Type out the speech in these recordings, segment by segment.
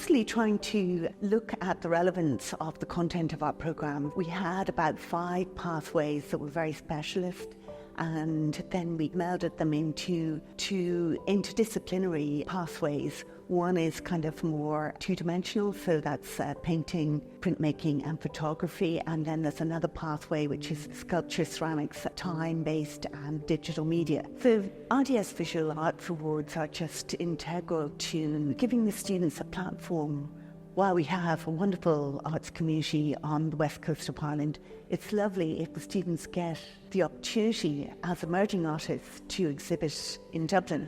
basically trying to look at the relevance of the content of our programme. We had about 5 pathways that were very specialist, and then we melded them into 2 interdisciplinary pathways. One is kind of more two-dimensional, so that's painting, printmaking and photography, and then there's another pathway which is sculpture, ceramics, time-based and digital media. The RDS Visual Art Awards are just integral to giving the students a platform. While we have a wonderful arts community on the west coast of Ireland, it's lovely if the students get the opportunity as emerging artists to exhibit in Dublin.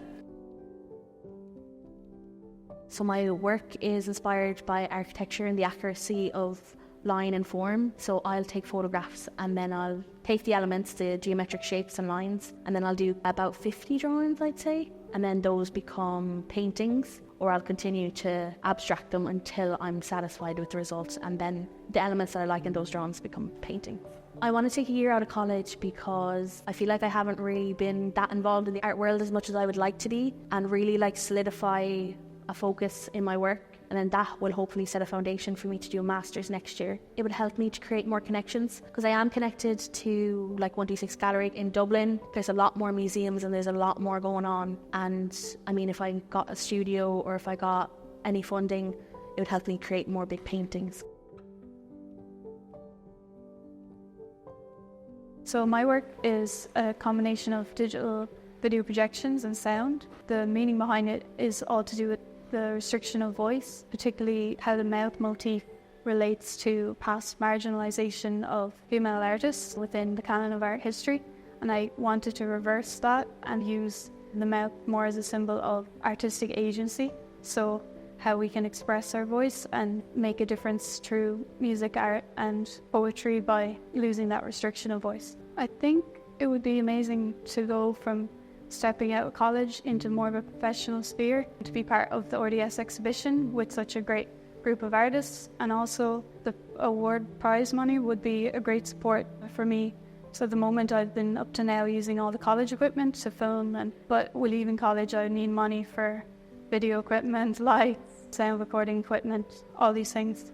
So my work is inspired by architecture and the accuracy of line and form. So I'll take photographs and then I'll take the elements, the geometric shapes and lines, and then I'll do about 50 drawings, I'd say. And then those become paintings, or I'll continue to abstract them until I'm satisfied with the results. And then the elements that I like in those drawings become paintings. I want to take a year out of college because I feel like I haven't really been that involved in the art world as much as I would like to be, and really solidify a focus in my work, and then that will hopefully set a foundation for me to do a master's next year. It would help me to create more connections because I am connected to 126 Gallery in Dublin. There's a lot more museums and there's a lot more going on, and I mean, if I got a studio or if I got any funding, it would help me create more big paintings. So my work is a combination of digital video projections and sound. The meaning behind it is all to do with the restriction of voice, particularly how the mouth motif relates to past marginalisation of female artists within the canon of art history. And I wanted to reverse that and use the mouth more as a symbol of artistic agency. So how we can express our voice and make a difference through music, art and poetry by losing that restriction of voice. I think it would be amazing to go from stepping out of college into more of a professional sphere, to be part of the RDS exhibition with such a great group of artists, and also the award prize money would be a great support for me. So at the moment I've been up to now using all the college equipment to film, but with leaving college I need money for video equipment, lights, sound recording equipment, all these things.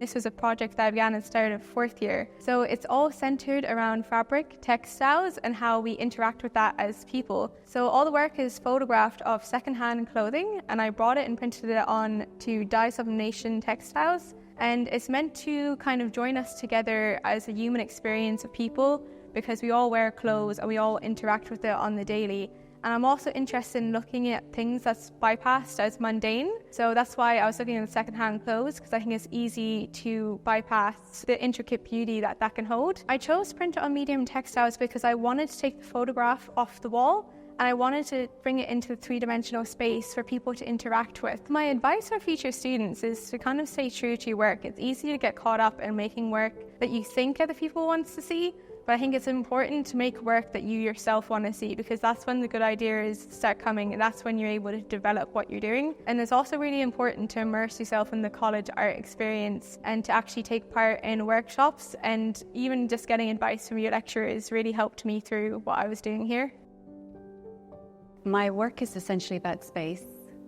This was a project that I began at the start of 4th year. So it's all centred around fabric, textiles, and how we interact with that as people. So all the work is photographed of second-hand clothing, and I brought it and printed it on to dye sublimation textiles. And it's meant to kind of join us together as a human experience of people, because we all wear clothes and we all interact with it on the daily. And I'm also interested in looking at things that's bypassed as mundane. So that's why I was looking at the second-hand clothes, because I think it's easy to bypass the intricate beauty that can hold. I chose to print it on medium textiles because I wanted to take the photograph off the wall, and I wanted to bring it into a 3-dimensional space for people to interact with. My advice for future students is to kind of stay true to your work. It's easy to get caught up in making work that you think other people want to see, but I think it's important to make work that you yourself want to see, because that's when the good ideas start coming, and that's when you're able to develop what you're doing. And it's also really important to immerse yourself in the college art experience and to actually take part in workshops, and even just getting advice from your lecturers really helped me through what I was doing here. My work is essentially about space.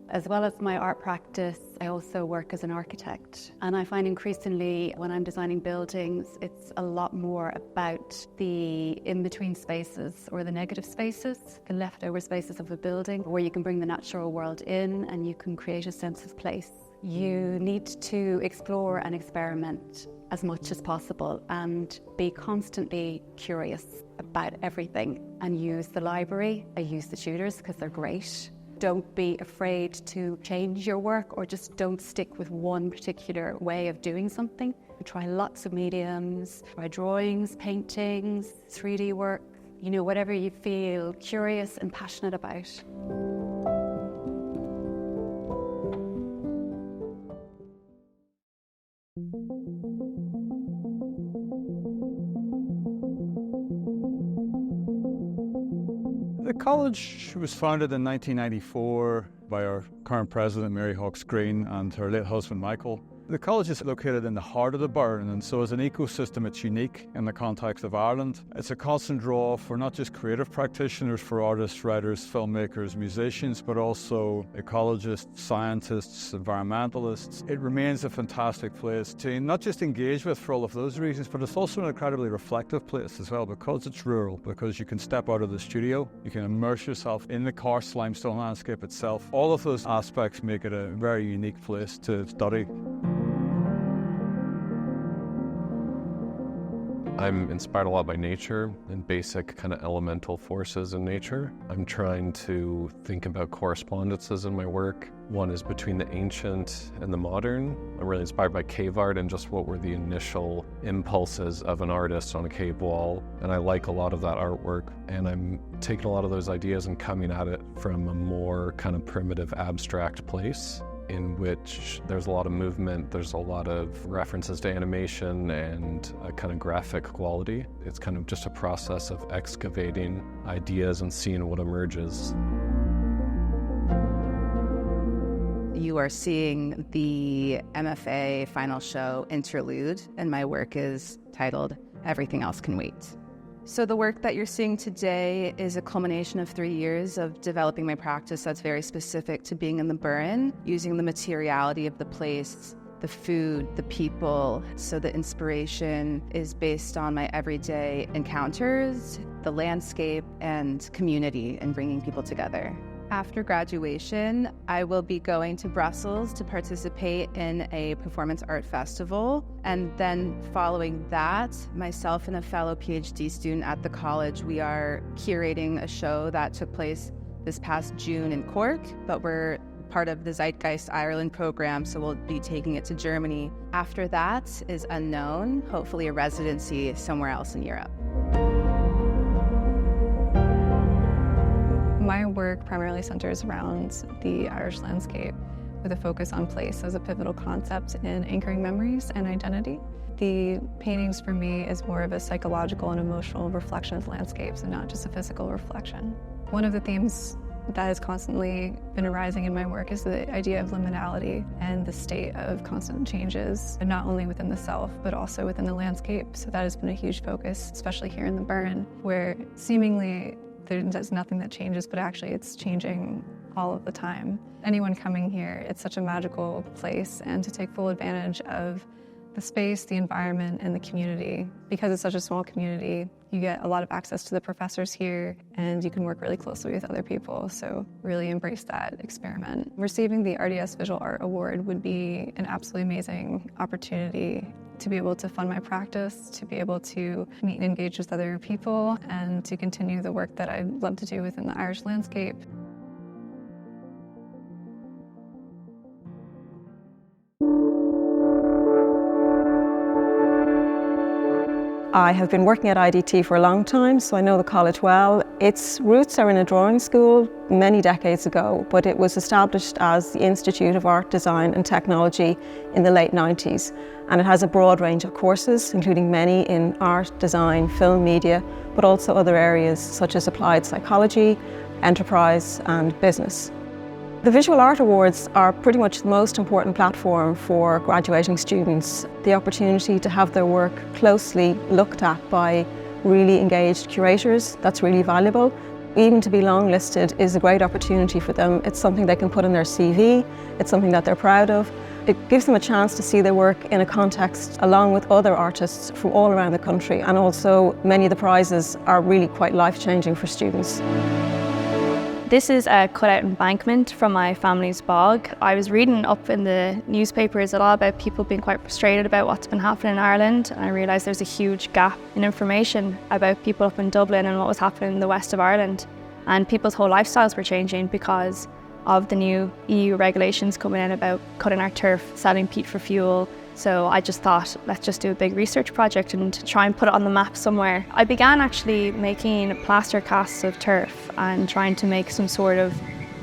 As well as my art practice, I also work as an architect. And I find increasingly when I'm designing buildings, it's a lot more about the in-between spaces, or the negative spaces, the leftover spaces of a building, where you can bring the natural world in and you can create a sense of place. You need to explore and experiment as much as possible and be constantly curious about everything, and use the library. I use the tutors because they're great. Don't be afraid to change your work, or just don't stick with one particular way of doing something. Try lots of mediums, try drawings, paintings, 3D work, whatever you feel curious and passionate about. The college was founded in 1994 by our current president, Mary Hawkes Green, and her late husband, Michael. The college is located in the heart of the Burren, and so as an ecosystem it's unique in the context of Ireland. It's a constant draw for not just creative practitioners, for artists, writers, filmmakers, musicians, but also ecologists, scientists, environmentalists. It remains a fantastic place to not just engage with for all of those reasons, but it's also an incredibly reflective place as well, because it's rural, because you can step out of the studio, you can immerse yourself in the karst limestone landscape itself. All of those aspects make it a very unique place to study. I'm inspired a lot by nature and basic kind of elemental forces in nature. I'm trying to think about correspondences in my work. One is between the ancient and the modern. I'm really inspired by cave art and just what were the initial impulses of an artist on a cave wall. And I like a lot of that artwork. And I'm taking a lot of those ideas and coming at it from a more kind of primitive, abstract place, in which there's a lot of movement, there's a lot of references to animation and a kind of graphic quality. It's kind of just a process of excavating ideas and seeing what emerges. You are seeing the MFA final show interlude, and my work is titled Everything Else Can Wait. So the work that you're seeing today is a culmination of 3 years of developing my practice that's very specific to being in the Burren, using the materiality of the place, the food, the people. So the inspiration is based on my everyday encounters, the landscape, and community, and bringing people together. After graduation, I will be going to Brussels to participate in a performance art festival. And then following that, myself and a fellow PhD student at the college, we are curating a show that took place this past June in Cork, but we're part of the Zeitgeist Ireland program, so we'll be taking it to Germany. After that is unknown, hopefully a residency somewhere else in Europe. My work primarily centers around the Irish landscape, with a focus on place as a pivotal concept in anchoring memories and identity. The paintings for me is more of a psychological and emotional reflection of landscapes and not just a physical reflection. One of the themes that has constantly been arising in my work is the idea of liminality and the state of constant changes, and not only within the self, but also within the landscape. So that has been a huge focus, especially here in the Burren, where seemingly there's nothing that changes, but actually it's changing all of the time. Anyone coming here, it's such a magical place, and to take full advantage of the space, the environment, and the community. Because it's such a small community, you get a lot of access to the professors here, and you can work really closely with other people, so really embrace that experiment. Receiving the RDS Visual Art Award would be an absolutely amazing opportunity to be able to fund my practice, to be able to meet and engage with other people, and to continue the work that I love to do within the Irish landscape. I have been working at IDT for a long time, so I know the college well. Its roots are in a drawing school many decades ago, but it was established as the Institute of Art, Design and Technology in the late 90s. And it has a broad range of courses, including many in art, design, film, media, but also other areas such as applied psychology, enterprise and business. The Visual Art Awards are pretty much the most important platform for graduating students. The opportunity to have their work closely looked at by really engaged curators, that's really valuable. Even to be longlisted is a great opportunity for them. It's something they can put in their CV, it's something that they're proud of. It gives them a chance to see their work in a context along with other artists from all around the country, and also many of the prizes are really quite life-changing for students. This is a cut-out embankment from my family's bog. I was reading up in the newspapers a lot about people being quite frustrated about what's been happening in Ireland, and I realised there's a huge gap in information about people up in Dublin and what was happening in the west of Ireland. And people's whole lifestyles were changing because of the new EU regulations coming in about cutting our turf, selling peat for fuel. So I just thought, let's just do a big research project and try and put it on the map somewhere. I began actually making plaster casts of turf and trying to make some sort of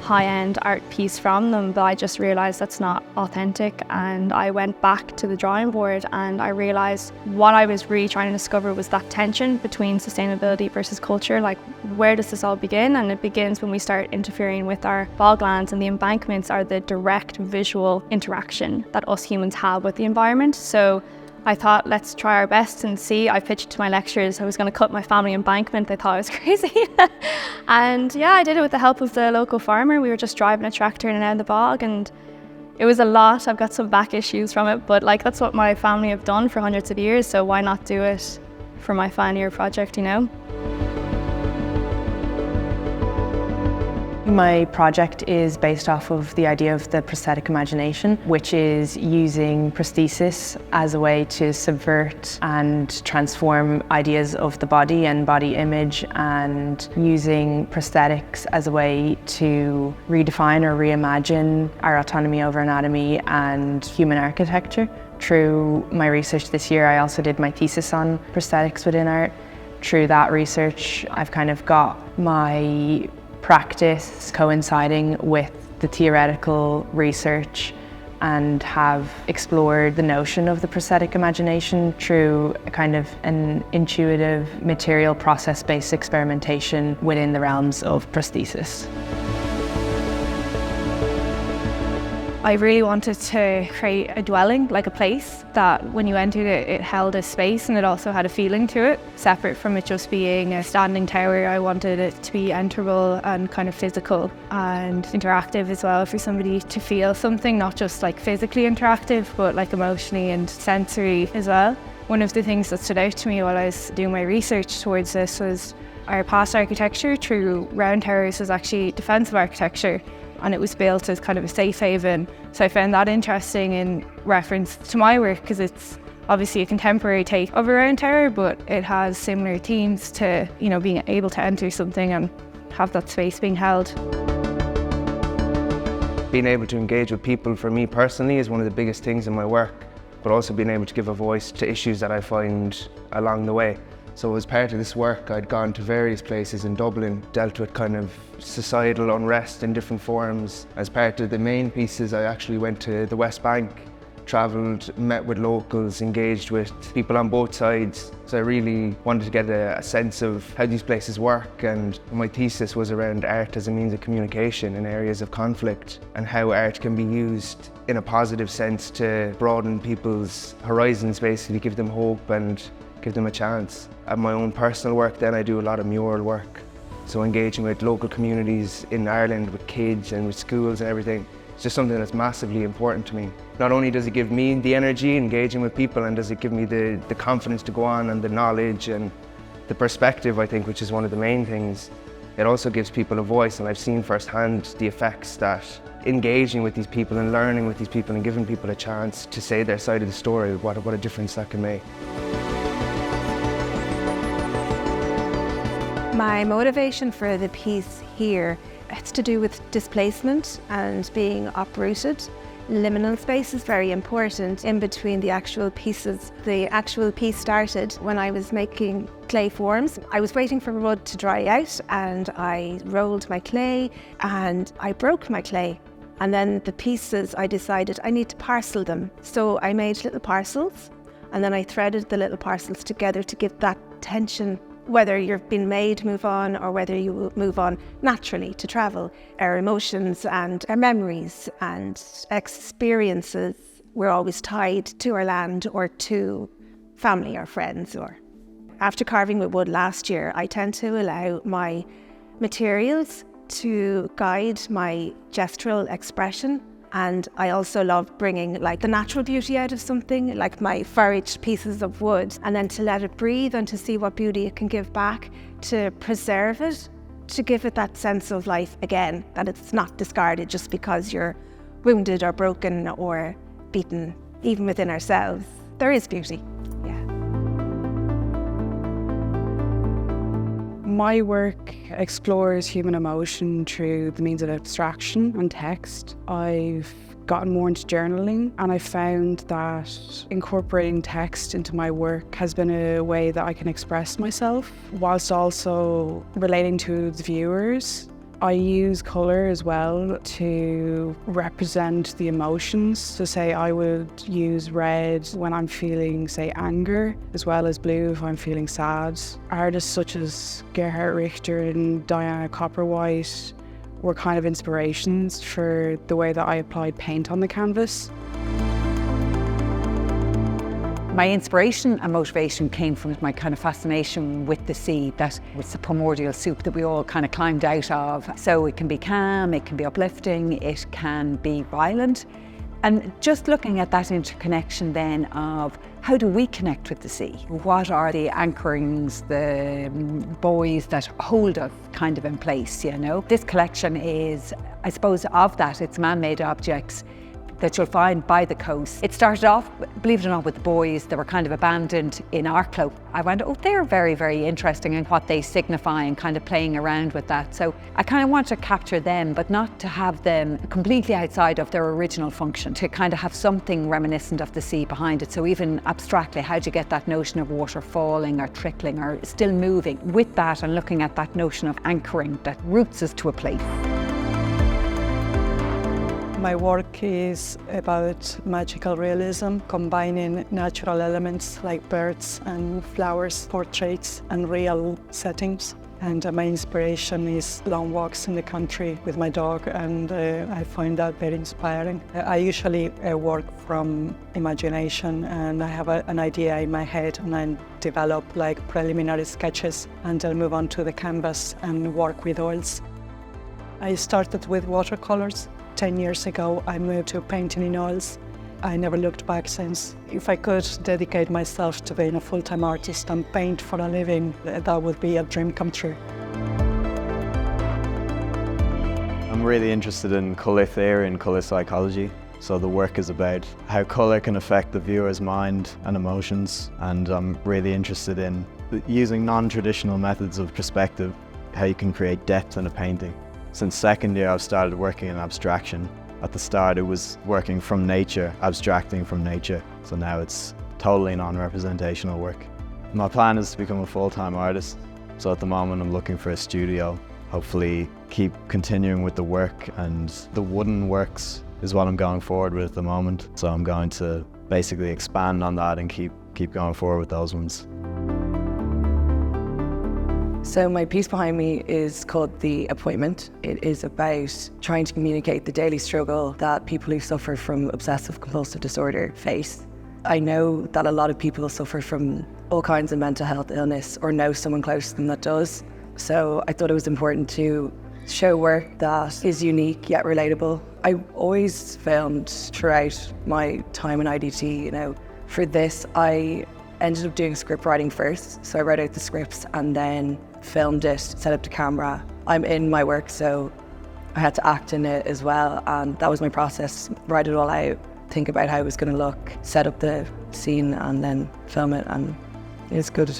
high-end art piece from them, but I just realised that's not authentic, and I went back to the drawing board and I realised what I was really trying to discover was that tension between sustainability versus culture. Like, where does this all begin? And it begins when we start interfering with our boglands, and the embankments are the direct visual interaction that us humans have with the environment. So I thought, let's try our best and see. I pitched to my lecturers I was going to cut my family embankment. They thought I was crazy. And yeah, I did it with the help of the local farmer. We were just driving a tractor in and out of the bog, and it was a lot. I've got some back issues from it, but like, that's what my family have done for hundreds of years, so why not do it for my final year project, you know? My project is based off of the idea of the prosthetic imagination, which is using prosthesis as a way to subvert and transform ideas of the body and body image, and using prosthetics as a way to redefine or reimagine our autonomy over anatomy and human architecture. Through my research this year, I also did my thesis on prosthetics within art. Through that research, I've kind of got my practice coinciding with the theoretical research, and have explored the notion of the prosthetic imagination through a kind of an intuitive material process-based experimentation within the realms of prosthesis. I really wanted to create a dwelling, like a place that when you entered it, it held a space and it also had a feeling to it, separate from it just being a standing tower. I wanted it to be enterable and kind of physical and interactive as well, for somebody to feel something, not just like physically interactive, but like emotionally and sensory as well. One of the things that stood out to me while I was doing my research towards this was our past architecture through round towers was actually defensive architecture, and it was built as kind of a safe haven. So I found that interesting in reference to my work, because it's obviously a contemporary take of a round tower, but it has similar themes to, you know, being able to enter something and have that space being held. Being able to engage with people for me personally is one of the biggest things in my work, but also being able to give a voice to issues that I find along the way. So as part of this work, I'd gone to various places in Dublin, dealt with kind of societal unrest in different forms. As part of the main pieces, I actually went to the West Bank, travelled, met with locals, engaged with people on both sides. So I really wanted to get a sense of how these places work, and my thesis was around art as a means of communication in areas of conflict, and how art can be used in a positive sense to broaden people's horizons, basically give them hope and give them a chance. At my own personal work then, I do a lot of mural work. So engaging with local communities in Ireland, with kids and with schools and everything, it's just something that's massively important to me. Not only does it give me the energy engaging with people, and does it give me the confidence to go on, and the knowledge and the perspective, I think, which is one of the main things, it also gives people a voice, and I've seen firsthand the effects that engaging with these people and learning with these people and giving people a chance to say their side of the story, what a difference that can make. My motivation for the piece here, it's to do with displacement and being uprooted. Liminal space is very important in between the actual pieces. The actual piece started when I was making clay forms. I was waiting for the mud to dry out, and I rolled my clay and I broke my clay. And then the pieces, I decided I need to parcel them. So I made little parcels, and then I threaded the little parcels together to give that tension. Whether you've been made move on or whether you will move on naturally to travel, our emotions and our memories and experiences, we're always tied to our land or to family or friends. Or after carving with wood last year, I tend to allow my materials to guide my gestural expression. And I also love bringing like the natural beauty out of something, like my foraged pieces of wood, and then to let it breathe and to see what beauty it can give back, to preserve it, to give it that sense of life again, that it's not discarded just because you're wounded or broken or beaten. Even within ourselves, there is beauty. My work explores human emotion through the means of abstraction and text. I've gotten more into journaling, and I found that incorporating text into my work has been a way that I can express myself whilst also relating to the viewers I use colour as well to represent the emotions. So say I would use red when I'm feeling, say, anger, as well as blue if I'm feeling sad. Artists such as Gerhard Richter and Diana Copperwhite were kind of inspirations for the way that I applied paint on the canvas. My inspiration and motivation came from my kind of fascination with the sea, that it's the primordial soup that we all kind of climbed out of. So it can be calm, it can be uplifting, it can be violent. And just looking at that interconnection then of how do we connect with the sea? What are the anchorings, the buoys that hold us kind of in place, you know? This collection is, I suppose, of that. It's man-made objects that you'll find by the coast. It started off, believe it or not, with the buoys that were kind of abandoned in Arklow. I went, oh, they're very, very interesting in what they signify and kind of playing around with that. So I kind of want to capture them, but not to have them completely outside of their original function, to kind of have something reminiscent of the sea behind it. So even abstractly, how do you get that notion of water falling or trickling or still moving? With that and looking at that notion of anchoring that roots us to a place. My work is about magical realism, combining natural elements like birds and flowers, portraits and real settings. And my inspiration is long walks in the country with my dog, and I find that very inspiring. I usually work from imagination, and I have an idea in my head and I develop like preliminary sketches, and I'll move on to the canvas and work with oils. I started with watercolors. 10 years ago, I moved to painting in oils. I never looked back since. If I could dedicate myself to being a full-time artist and paint for a living, that would be a dream come true. I'm really interested in colour theory and colour psychology. So the work is about how colour can affect the viewer's mind and emotions. And I'm really interested in using non-traditional methods of perspective, how you can create depth in a painting. Since second year, I've started working in abstraction. At the start, it was working from nature, abstracting from nature. So now it's totally non-representational work. My plan is to become a full-time artist. So at the moment, I'm looking for a studio. Hopefully keep continuing with the work, and the wooden works is what I'm going forward with at the moment. So I'm going to basically expand on that and keep going forward with those ones. So my piece behind me is called The Appointment. It is about trying to communicate the daily struggle that people who suffer from obsessive compulsive disorder face. I know that a lot of people suffer from all kinds of mental health illness or know someone close to them that does. So I thought it was important to show work that is unique yet relatable. I always filmed throughout my time in IDT, you know. For this, I ended up doing script writing first. So I wrote out the scripts and then filmed it, set up the camera. I'm in my work, so I had to act in it as well. And that was my process, write it all out, think about how it was going to look, set up the scene and then film it, and it's good.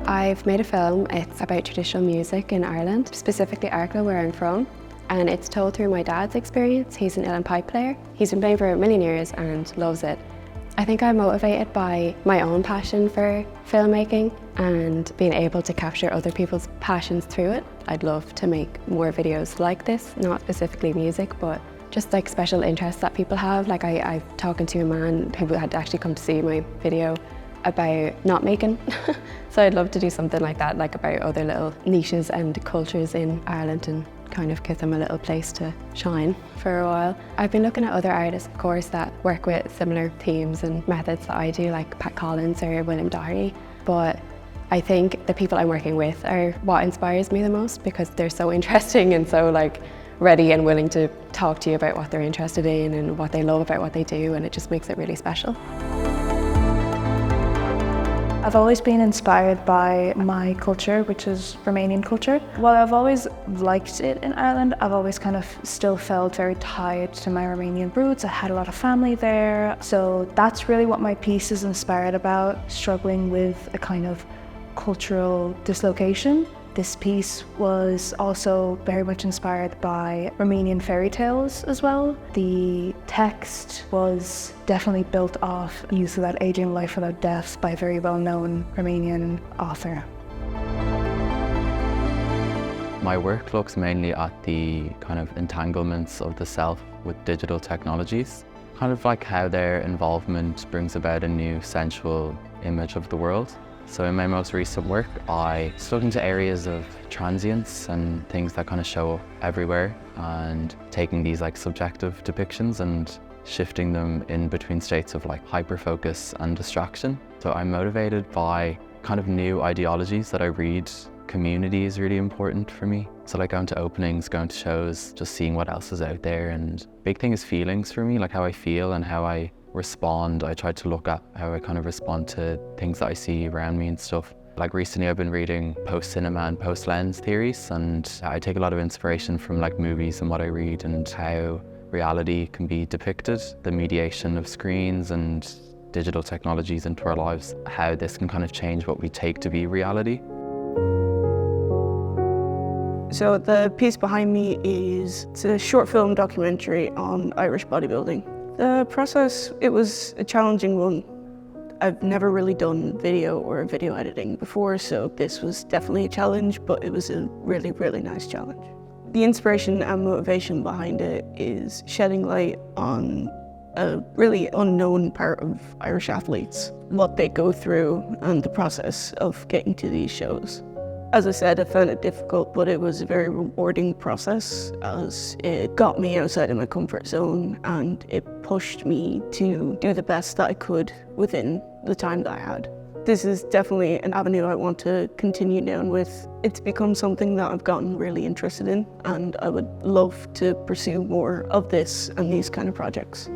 I've made a film. It's about traditional music in Ireland, specifically Arklow, where I'm from. And it's told through my dad's experience. He's an uilleann pipe player. He's been playing for a million years and loves it. I think I'm motivated by my own passion for filmmaking and being able to capture other people's passions through it. I'd love to make more videos like this, not specifically music, but just like special interests that people have. Like I'm talking to a man who had actually come to see my video about knot making. So I'd love to do something like that, like about other little niches and cultures in Ireland and kind of give them a little place to shine for a while. I've been looking at other artists, of course, that work with similar themes and methods that I do, like Pat Collins or William Doherty. But I think the people I'm working with are what inspires me the most, because they're so interesting and so like ready and willing to talk to you about what they're interested in and what they love about what they do, and it just makes it really special. I've always been inspired by my culture, which is Romanian culture. While I've always liked it in Ireland, I've always kind of still felt very tied to my Romanian roots. I had a lot of family there. So that's really what my piece is inspired about, struggling with a kind of cultural dislocation. This piece was also very much inspired by Romanian fairy tales as well. The text was definitely built off use of that aging life without death by a very well-known Romanian author. My work looks mainly at the kind of entanglements of the self with digital technologies, kind of like how their involvement brings about a new sensual image of the world. So in my most recent work, I looked into areas of transience and things that kind of show up everywhere, and taking these like subjective depictions and shifting them in between states of like hyperfocus and distraction. So I'm motivated by kind of new ideologies that I read. Community is really important for me. So like going to openings, going to shows, just seeing what else is out there. And big thing is feelings for me, like how I feel and how I respond. I try to look at how I kind of respond to things that I see around me and stuff. Like recently I've been reading post-cinema and post-lens theories, and I take a lot of inspiration from like movies and what I read and how reality can be depicted, the mediation of screens and digital technologies into our lives, how this can kind of change what we take to be reality. So the piece behind me it's a short film documentary on Irish bodybuilding. The process, it was a challenging one. I've never really done video or video editing before, so this was definitely a challenge, but it was a really, really nice challenge. The inspiration and motivation behind it is shedding light on a really unknown part of Irish athletes, what they go through and the process of getting to these shows. As I said, I found it difficult, but it was a very rewarding process as it got me outside of my comfort zone and it pushed me to do the best that I could within the time that I had. This is definitely an avenue I want to continue down with. It's become something that I've gotten really interested in, and I would love to pursue more of this and these kind of projects.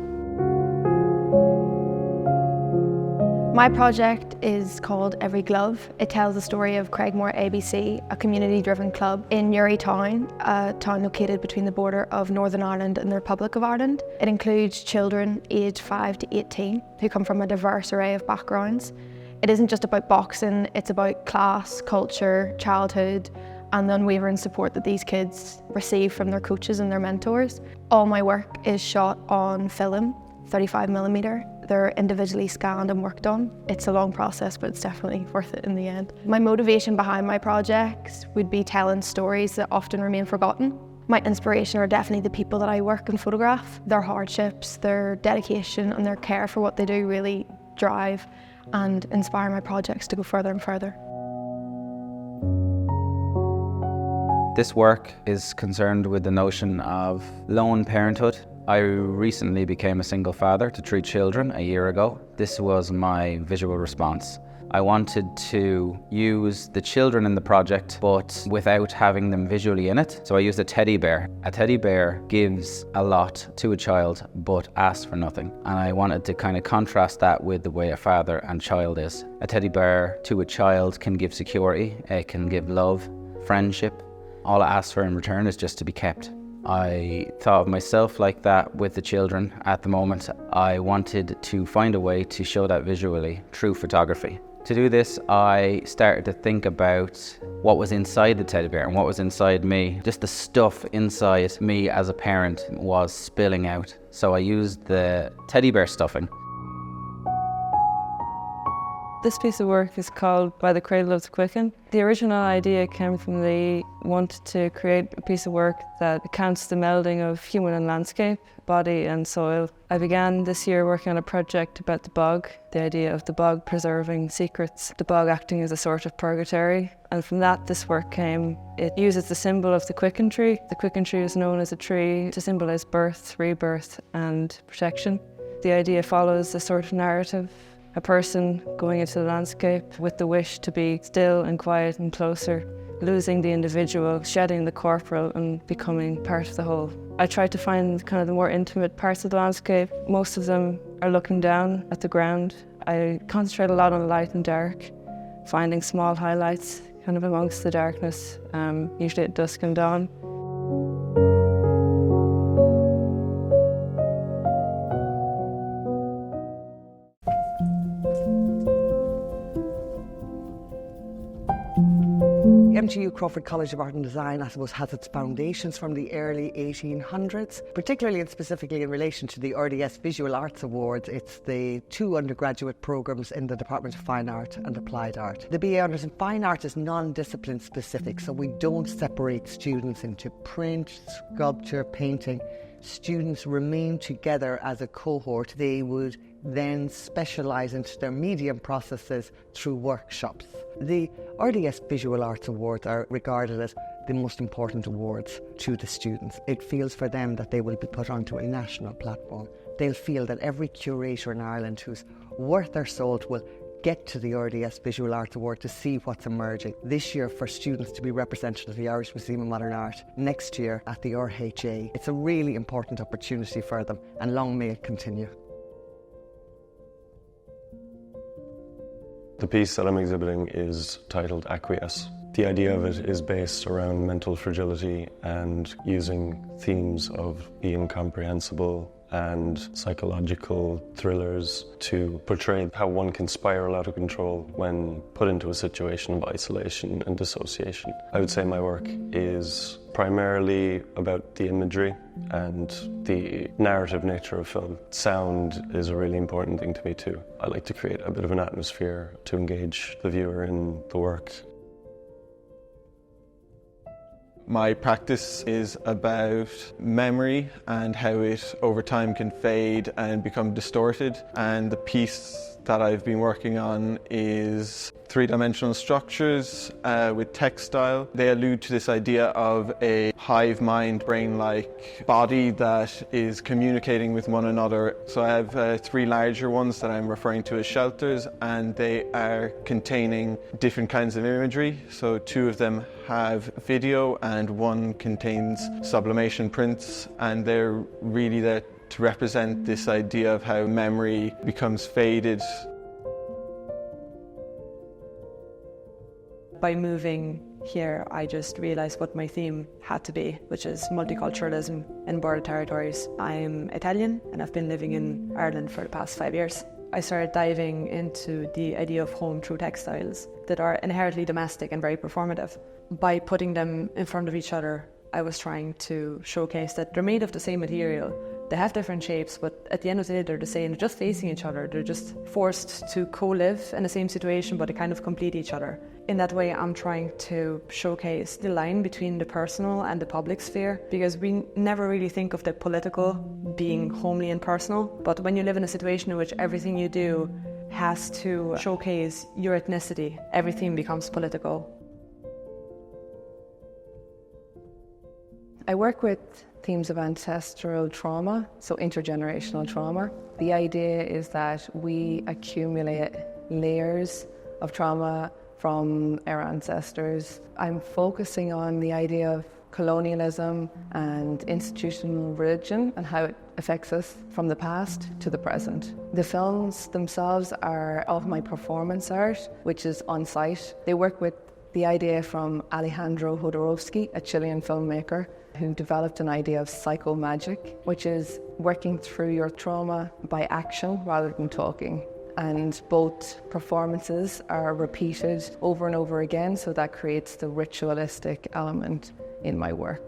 My project is called Every Glove. It tells the story of Craigmore ABC, a community-driven club in Newry Town, a town located between the border of Northern Ireland and the Republic of Ireland. It includes children aged 5 to 18 who come from a diverse array of backgrounds. It isn't just about boxing, it's about class, culture, childhood, and the unwavering support that these kids receive from their coaches and their mentors. All my work is shot on film, 35mm. They're individually scanned and worked on. It's a long process, but it's definitely worth it in the end. My motivation behind my projects would be telling stories that often remain forgotten. My inspiration are definitely the people that I work and photograph. Their hardships, their dedication, and their care for what they do really drive and inspire my projects to go further and further. This work is concerned with the notion of lone parenthood. I recently became a single father to 3 children a year ago. This was my visual response. I wanted to use the children in the project, but without having them visually in it. So I used a teddy bear. A teddy bear gives a lot to a child, but asks for nothing. And I wanted to kind of contrast that with the way a father and child is. A teddy bear to a child can give security, it can give love, friendship. All it asks for in return is just to be kept. I thought of myself like that with the children at the moment. I wanted to find a way to show that visually through photography. To do this, I started to think about what was inside the teddy bear and what was inside me. Just the stuff inside me as a parent was spilling out. So I used the teddy bear stuffing. This piece of work is called By the Cradle of the Quicken. The original idea came from the want to create a piece of work that accounts the melding of human and landscape, body and soil. I began this year working on a project about the bog, the idea of the bog preserving secrets, the bog acting as a sort of purgatory. And from that this work came. It uses the symbol of the quicken tree. The quicken tree is known as a tree to symbolise birth, rebirth and protection. The idea follows a sort of narrative. A person going into the landscape with the wish to be still and quiet and closer, losing the individual, shedding the corporal and becoming part of the whole. I tried to find kind of the more intimate parts of the landscape. Most of them are looking down at the ground. I concentrate a lot on light and dark, finding small highlights kind of amongst the darkness, usually at dusk and dawn. MTU Crawford College of Art and Design, I suppose, has its foundations from the early 1800s, particularly and specifically in relation to the RDS Visual Arts Awards. It's the 2 undergraduate programmes in the Department of Fine Art and Applied Art. The BA Honours in Fine Art is non-discipline specific, so we don't separate students into print, sculpture, painting. Students remain together as a cohort. They would then specialise into their medium processes through workshops. The RDS Visual Arts Awards are regarded as the most important awards to the students. It feels for them that they will be put onto a national platform. They'll feel that every curator in Ireland who's worth their salt will get to the RDS Visual Arts Award to see what's emerging. This year for students to be represented at the Irish Museum of Modern Art, next year at the RHA. It's a really important opportunity for them, and long may it continue. The piece that I'm exhibiting is titled Acquiesce. The idea of it is based around mental fragility and using themes of the incomprehensible and psychological thrillers to portray how one can spiral out of control when put into a situation of isolation and dissociation. I would say my work is primarily about the imagery and the narrative nature of film. Sound is a really important thing to me too. I like to create a bit of an atmosphere to engage the viewer in the work. My practice is about memory and how it over time can fade and become distorted, and the piece that I've been working on is three-dimensional structures with textile. They allude to this idea of a hive mind, brain-like body that is communicating with one another. So I have 3 larger ones that I'm referring to as shelters, and they are containing different kinds of imagery. So 2 of them have video and 1 contains sublimation prints, and they're really there to represent this idea of how memory becomes faded. By moving here, I just realised what my theme had to be, which is multiculturalism in border territories. I'm Italian and I've been living in Ireland for the past 5 years. I started diving into the idea of home through textiles that are inherently domestic and very performative. By putting them in front of each other, I was trying to showcase that they're made of the same material. They have different shapes, but at the end of the day, they're the same. They're just facing each other. They're just forced to co-live in the same situation, but they kind of complete each other. In that way, I'm trying to showcase the line between the personal and the public sphere, because we never really think of the political being homely and personal. But when you live in a situation in which everything you do has to showcase your ethnicity, everything becomes political. I work with themes of ancestral trauma, so intergenerational trauma. The idea is that we accumulate layers of trauma from our ancestors. I'm focusing on the idea of colonialism and institutional religion and how it affects us from the past to the present. The films themselves are of my performance art, which is on site. They work with the idea from Alejandro Jodorowsky, a Chilean filmmaker, who developed an idea of psychomagic, which is working through your trauma by action rather than talking. And both performances are repeated over and over again, so that creates the ritualistic element in my work.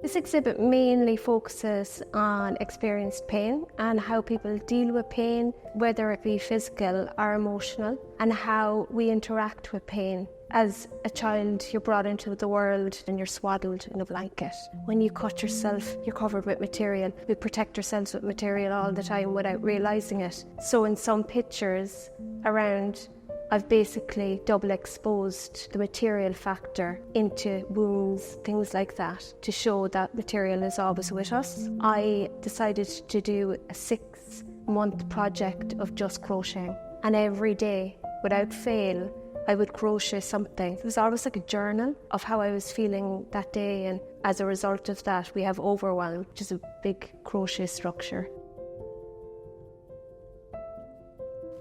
This exhibit mainly focuses on experienced pain and how people deal with pain, whether it be physical or emotional, and how we interact with pain. As a child, you're brought into the world and you're swaddled in a blanket. When you cut yourself, you're covered with material. We protect ourselves with material all the time without realising it. So in some pictures around, I've basically double exposed the material factor into wounds, things like that, to show that material is always with us. I decided to do a 6-month project of just crocheting. And every day, without fail, I would crochet something. It was always like a journal of how I was feeling that day, and as a result of that we have Overwhelm, which is a big crochet structure.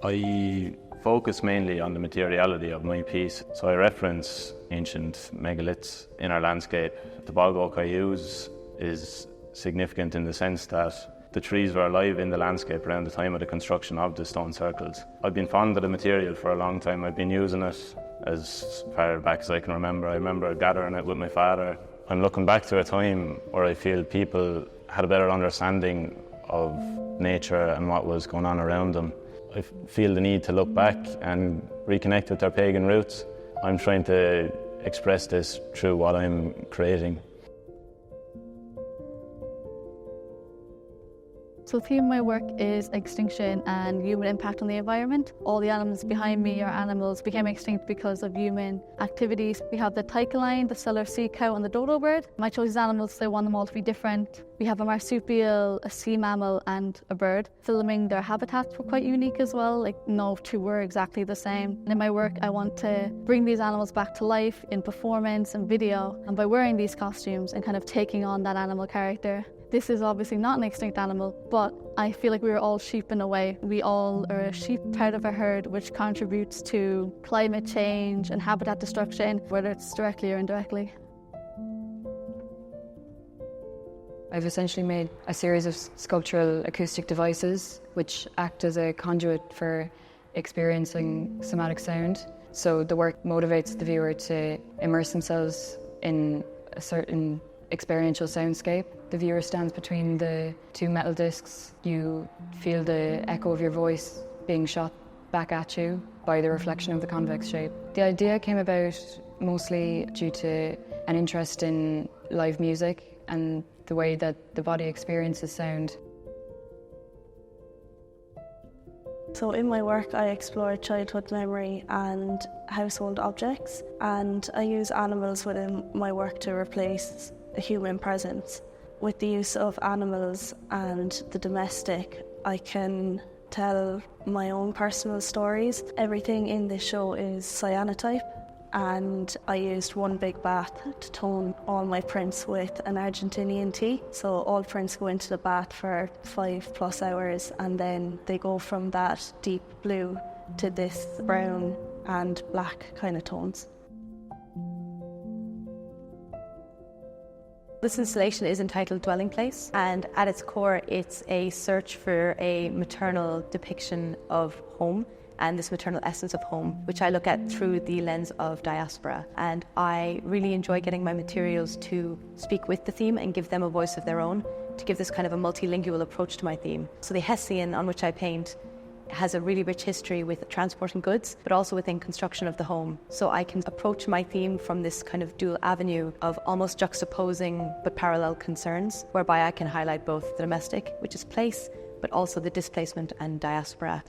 I focus mainly on the materiality of my piece, so I reference ancient megaliths in our landscape. The bog oak I use is significant in the sense that The trees were alive in the landscape around the time of the construction of the stone circles. I've been fond of the material for a long time. I've been using it as far back as I can remember. I remember gathering it with my father. I'm looking back to a time where I feel people had a better understanding of nature and what was going on around them. I feel the need to look back and reconnect with their pagan roots. I'm trying to express this through what I'm creating. So the theme of my work is extinction and human impact on the environment. All the animals behind me are animals became extinct because of human activities. We have the tycaline, the stellar sea cow and the dodo bird. I chose these animals so I want them all to be different. We have a marsupial, a sea mammal and a bird. Filming their habitats were quite unique as well, like no two were exactly the same. And in my work I want to bring these animals back to life in performance and video, and by wearing these costumes and kind of taking on that animal character. This is obviously not an extinct animal, but I feel like we are all sheep in a way. We all are a sheep part of a herd which contributes to climate change and habitat destruction, whether it's directly or indirectly. I've essentially made a series of sculptural acoustic devices which act as a conduit for experiencing somatic sound. So the work motivates the viewer to immerse themselves in a certain experiential soundscape. The viewer stands between the two metal discs. You feel the echo of your voice being shot back at you by the reflection of the convex shape. The idea came about mostly due to an interest in live music and the way that the body experiences sound. So in my work I explore childhood memory and household objects, and I use animals within my work to replace a human presence. With the use of animals and the domestic, I can tell my own personal stories. Everything in this show is cyanotype, and I used one big bath to tone all my prints with an Argentinian tea. So all prints go into the bath for 5+ hours, and then they go from that deep blue to this brown and black kind of tones. This installation is entitled Dwelling Place, and at its core it's a search for a maternal depiction of home and this maternal essence of home, which I look at through the lens of diaspora. And I really enjoy getting my materials to speak with the theme and give them a voice of their own, to give this kind of a multilingual approach to my theme. So the Hessian on which I paint has a really rich history with transporting goods, but also within construction of the home. So I can approach my theme from this kind of dual avenue of almost juxtaposing but parallel concerns, whereby I can highlight both the domestic, which is place, but also the displacement and diaspora.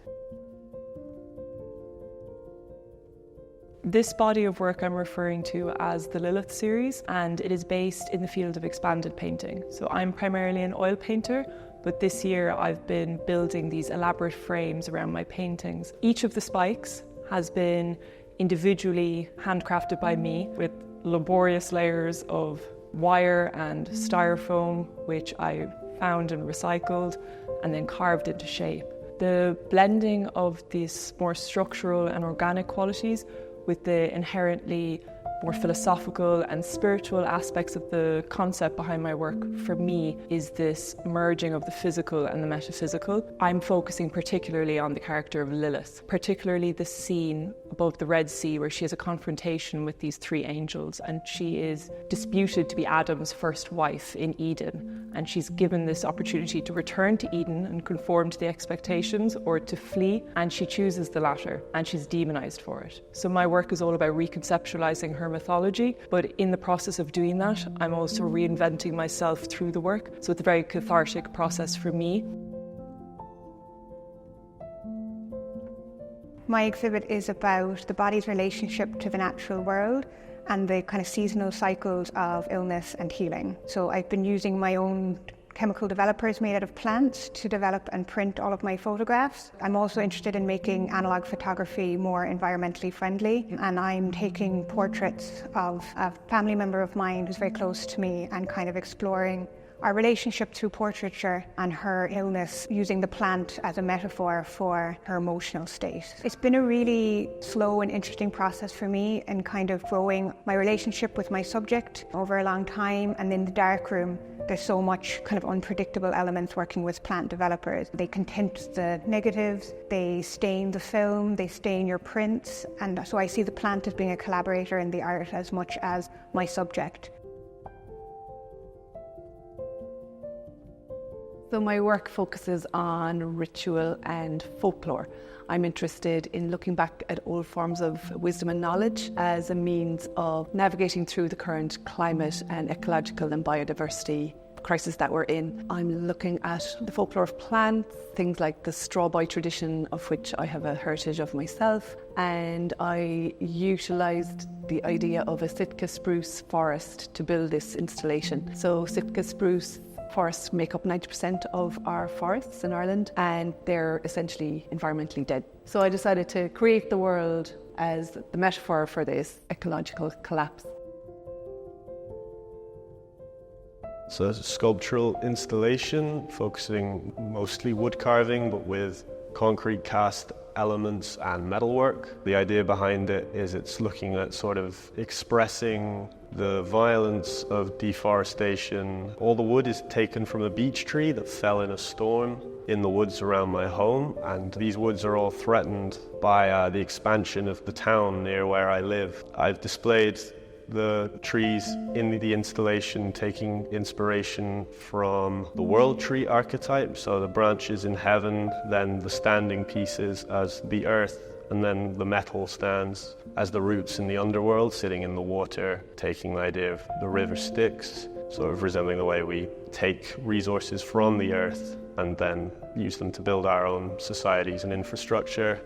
This body of work I'm referring to as the Lilith series, and it is based in the field of expanded painting. So I'm primarily an oil painter, but this year I've been building these elaborate frames around my paintings. Each of the spikes has been individually handcrafted by me with laborious layers of wire and styrofoam, which I found and recycled and then carved into shape. The blending of these more structural and organic qualities with the inherently more philosophical and spiritual aspects of the concept behind my work, for me, is this merging of the physical and the metaphysical. I'm focusing particularly on the character of Lilith, particularly the scene above the Red Sea where she has a confrontation with these three angels, and she is disputed to be Adam's first wife in Eden, and she's given this opportunity to return to Eden and conform to the expectations, or to flee, and she chooses the latter, and she's demonized for it. So my work is all about reconceptualizing her mythology, but in the process of doing that, I'm also reinventing myself through the work. So it's a very cathartic process for me. My exhibit is about the body's relationship to the natural world and the kind of seasonal cycles of illness and healing. So I've been using my own chemical developers made out of plants to develop and print all of my photographs. I'm also interested in making analog photography more environmentally friendly, and I'm taking portraits of a family member of mine who's very close to me and kind of exploring our relationship through portraiture and her illness, using the plant as a metaphor for her emotional state. It's been a really slow and interesting process for me in kind of growing my relationship with my subject over a long time. And in the darkroom, there's so much kind of unpredictable elements working with plant developers. They can tint the negatives, they stain the film, they stain your prints. And so I see the plant as being a collaborator in the art as much as my subject. So my work focuses on ritual and folklore. I'm interested in looking back at old forms of wisdom and knowledge as a means of navigating through the current climate and ecological and biodiversity crisis that we're in. I'm looking at the folklore of plants, things like the straw boy tradition, of which I have a heritage of myself, and I utilised the idea of a Sitka spruce forest to build this installation. So Sitka spruce forests make up 90% of our forests in Ireland, and they're essentially environmentally dead. So I decided to create the world as the metaphor for this ecological collapse. So it's a sculptural installation focusing mostly wood carving, but with concrete cast elements and metalwork. The idea behind it is it's looking at sort of expressing the violence of deforestation. All the wood is taken from a beech tree that fell in a storm in the woods around my home, and these woods are all threatened by the expansion of the town near where I live. I've displayed the trees in the installation taking inspiration from the world tree archetype, so the branches in heaven, then the standing pieces as the earth, and then the metal stands as the roots in the underworld sitting in the water, taking the idea of the river Styx, sort of resembling the way we take resources from the earth and then use them to build our own societies and infrastructure.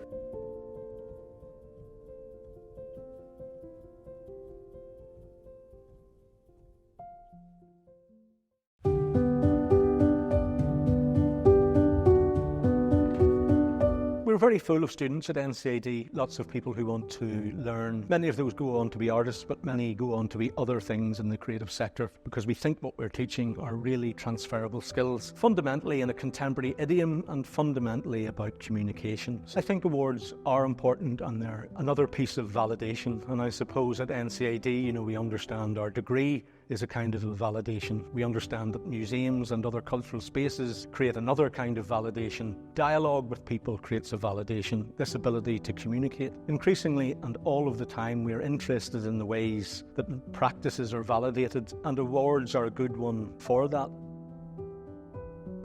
We're very full of students at NCAD, lots of people who want to learn. Many of those go on to be artists, but many go on to be other things in the creative sector, because we think what we're teaching are really transferable skills, fundamentally in a contemporary idiom and fundamentally about communication. I think awards are important, and they're another piece of validation. And I suppose at NCAD, we understand our degree is a kind of a validation. We understand that museums and other cultural spaces create another kind of validation. Dialogue with people creates a validation, this ability to communicate. Increasingly and all of the time, we're interested in the ways that practices are validated, and awards are a good one for that.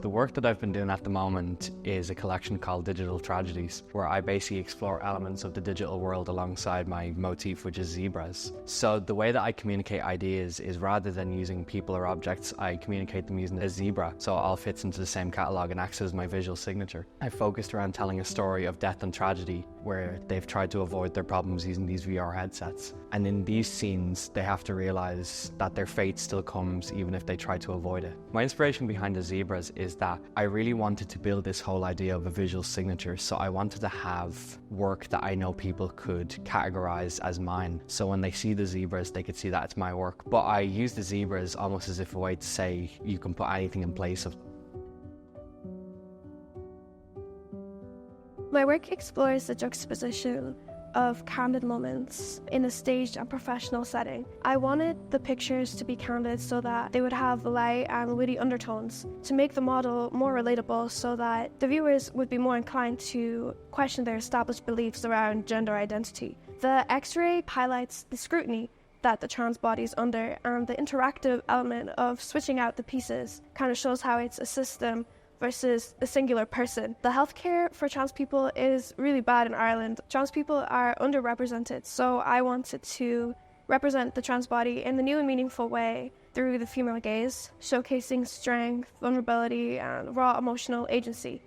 The work that I've been doing at the moment is a collection called Digital Tragedies, where I basically explore elements of the digital world alongside my motif, which is zebras. So the way that I communicate ideas is, rather than using people or objects, I communicate them using a zebra, so it all fits into the same catalogue and acts as my visual signature. I focused around telling a story of death and tragedy, where they've tried to avoid their problems using these VR headsets. And in these scenes, they have to realise that their fate still comes even if they try to avoid it. My inspiration behind the zebras is that I really wanted to build this whole idea of a visual signature, so I wanted to have work that I know people could categorise as mine. So when they see the zebras, they could see that it's my work. But I use the zebras almost as if a way to say you can put anything in place of them. My work explores the juxtaposition of candid moments in a staged and professional setting. I wanted the pictures to be candid so that they would have light and witty undertones, to make the model more relatable so that the viewers would be more inclined to question their established beliefs around gender identity. The X-ray highlights the scrutiny that the trans body is under, and the interactive element of switching out the pieces kind of shows how it's a system versus a singular person. The healthcare for trans people is really bad in Ireland. Trans people are underrepresented, so I wanted to represent the trans body in a new and meaningful way through the female gaze, showcasing strength, vulnerability, and raw emotional agency.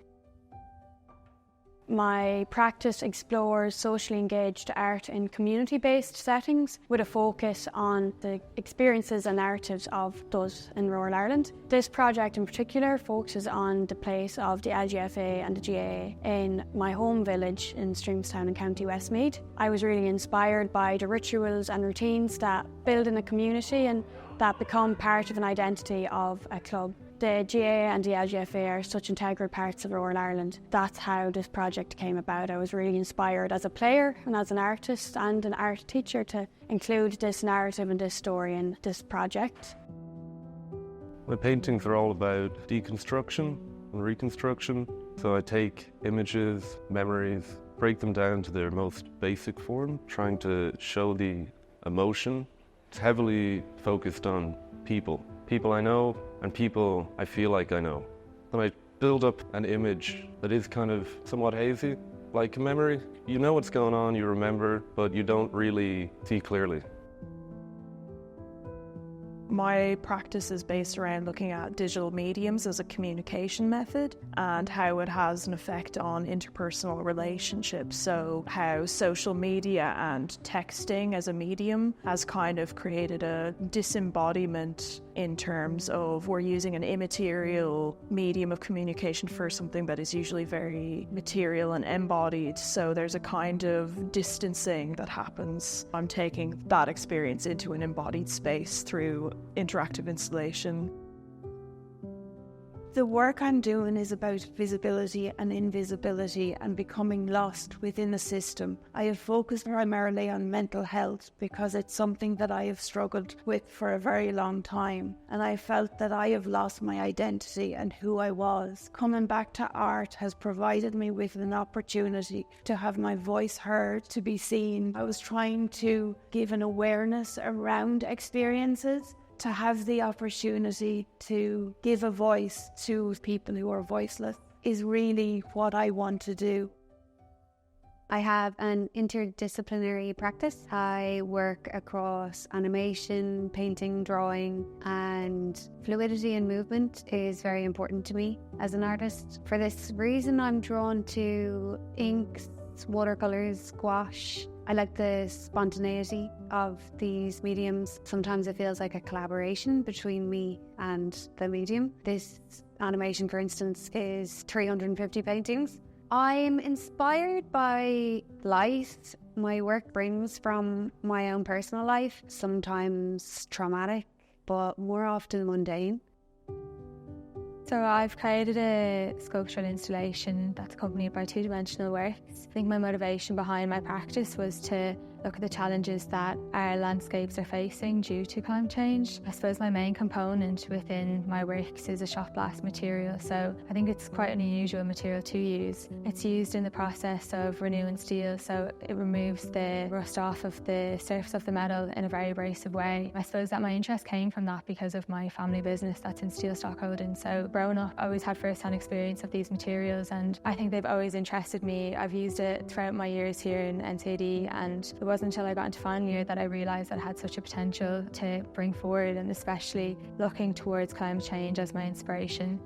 My practice explores socially engaged art in community-based settings with a focus on the experiences and narratives of those in rural Ireland. This project in particular focuses on the place of the LGFA and the GAA in my home village in Streamstown in County Westmeath. I was really inspired by the rituals and routines that build in a community, and that become part of an identity of a club. The GAA and the LGFA are such integral parts of Royal Ireland. That's how this project came about. I was really inspired as a player and as an artist and an art teacher to include this narrative and this story in this project. My paintings are all about deconstruction and reconstruction. So I take images, memories, break them down to their most basic form, trying to show the emotion. It's heavily focused on people. People I know and people I feel like I know. Then I build up an image that is kind of somewhat hazy, like a memory. You know what's going on, you remember, but you don't really see clearly. My practice is based around looking at digital mediums as a communication method and how it has an effect on interpersonal relationships. So how social media and texting as a medium has kind of created a disembodiment in terms of we're using an immaterial medium of communication for something that is usually very material and embodied. So there's a kind of distancing that happens. I'm taking that experience into an embodied space through interactive installation. The work I'm doing is about visibility and invisibility and becoming lost within the system. I have focused primarily on mental health because it's something that I have struggled with for a very long time, and I felt that I have lost my identity and who I was. Coming back to art has provided me with an opportunity to have my voice heard, to be seen. I was trying to give an awareness around experiences, to have the opportunity to give a voice to people who are voiceless is really what I want to do. I have an interdisciplinary practice. I work across animation, painting, drawing, and fluidity and movement is very important to me as an artist. For this reason, I'm drawn to inks, watercolours, gouache. I like the spontaneity of these mediums. Sometimes it feels like a collaboration between me and the medium. This animation, for instance, is 350 paintings. I'm inspired by light my work brings from my own personal life, sometimes traumatic, but more often mundane. So I've created a sculptural installation that's accompanied by two-dimensional works. I think my motivation behind my practice was to look at the challenges that our landscapes are facing due to climate change. I suppose my main component within my works is a shot blast material, so I think it's quite an unusual material to use. It's used in the process of renewing steel, so it removes the rust off of the surface of the metal in a very abrasive way. I suppose that my interest came from that because of my family business that's in steel stockholding. So growing up, I always had first-hand experience of these materials, and I think they've always interested me. I've used it throughout my years here in NCAD, and it wasn't until I got into final year that I realised that it had such a potential to bring forward, and especially looking towards climate change as my inspiration.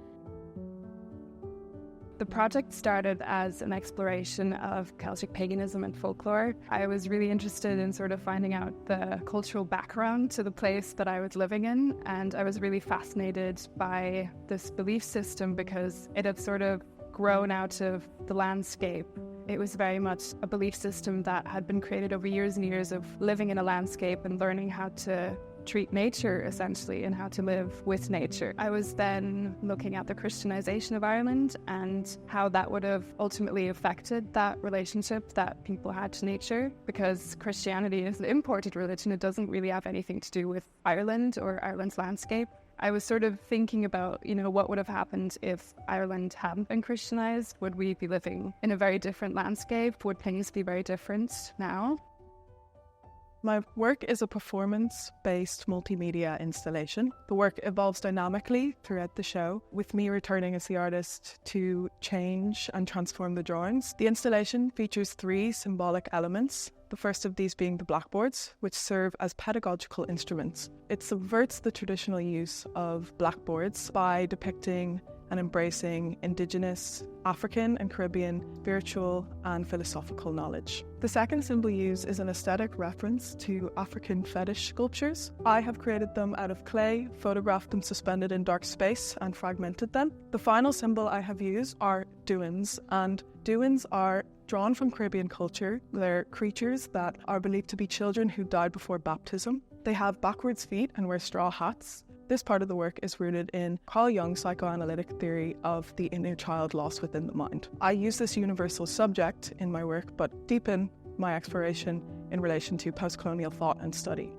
The project started as an exploration of Celtic paganism and folklore. I was really interested in sort of finding out the cultural background to the place that I was living in, and I was really fascinated by this belief system because it had sort of grown out of the landscape. It was very much a belief system that had been created over years and years of living in a landscape and learning how to treat nature, essentially, and how to live with nature. I was then looking at the Christianization of Ireland and how that would have ultimately affected that relationship that people had to nature, because Christianity is an imported religion. It doesn't really have anything to do with Ireland or Ireland's landscape. I was sort of thinking about, what would have happened if Ireland hadn't been Christianized? Would we be living in a very different landscape? Would things be very different now? My work is a performance-based multimedia installation. The work evolves dynamically throughout the show, with me returning as the artist to change and transform the drawings. The installation features 3 symbolic elements, the first of these being the blackboards, which serve as pedagogical instruments. It subverts the traditional use of blackboards by depicting and embracing Indigenous, African and Caribbean spiritual and philosophical knowledge. The second symbol used is an aesthetic reference to African fetish sculptures. I have created them out of clay, photographed them suspended in dark space and fragmented them. The final symbol I have used are Dúins, and Dúins are drawn from Caribbean culture. They're creatures that are believed to be children who died before baptism. They have backwards feet and wear straw hats. This part of the work is rooted in Carl Jung's psychoanalytic theory of the inner child lost within the mind. I use this universal subject in my work, but deepen my exploration in relation to post-colonial thought and study.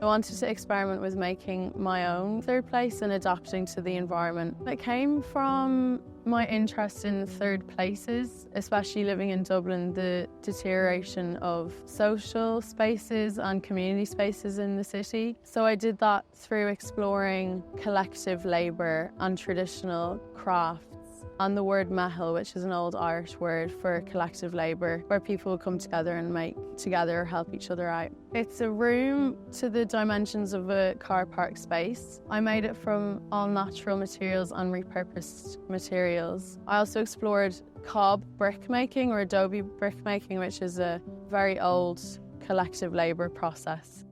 I wanted to experiment with making my own third place and adapting to the environment. It came from my interest in third places, especially living in Dublin, the deterioration of social spaces and community spaces in the city. So I did that through exploring collective labour and traditional crafts. And the word mehel, which is an old Irish word for collective labour, where people come together and make together, help each other out. It's a room to the dimensions of a car park space. I made it from all natural materials and repurposed materials. I also explored cob brick making or adobe brick making, which is a very old collective labour process.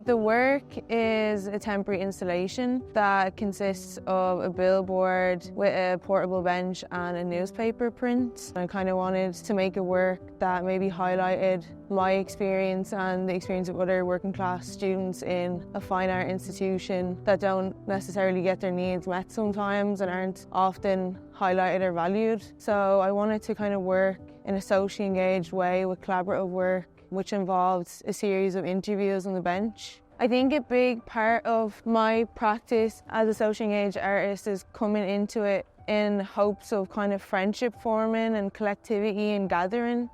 The work is a temporary installation that consists of a billboard with a portable bench and a newspaper print. I kind of wanted to make a work that maybe highlighted my experience and the experience of other working class students in a fine art institution that don't necessarily get their needs met sometimes and aren't often highlighted or valued. So I wanted to kind of work in a socially engaged way with collaborative work, which involved a series of interviews on the bench. I think a big part of my practice as a socially engaged artist is coming into it in hopes of kind of friendship forming and collectivity and gathering.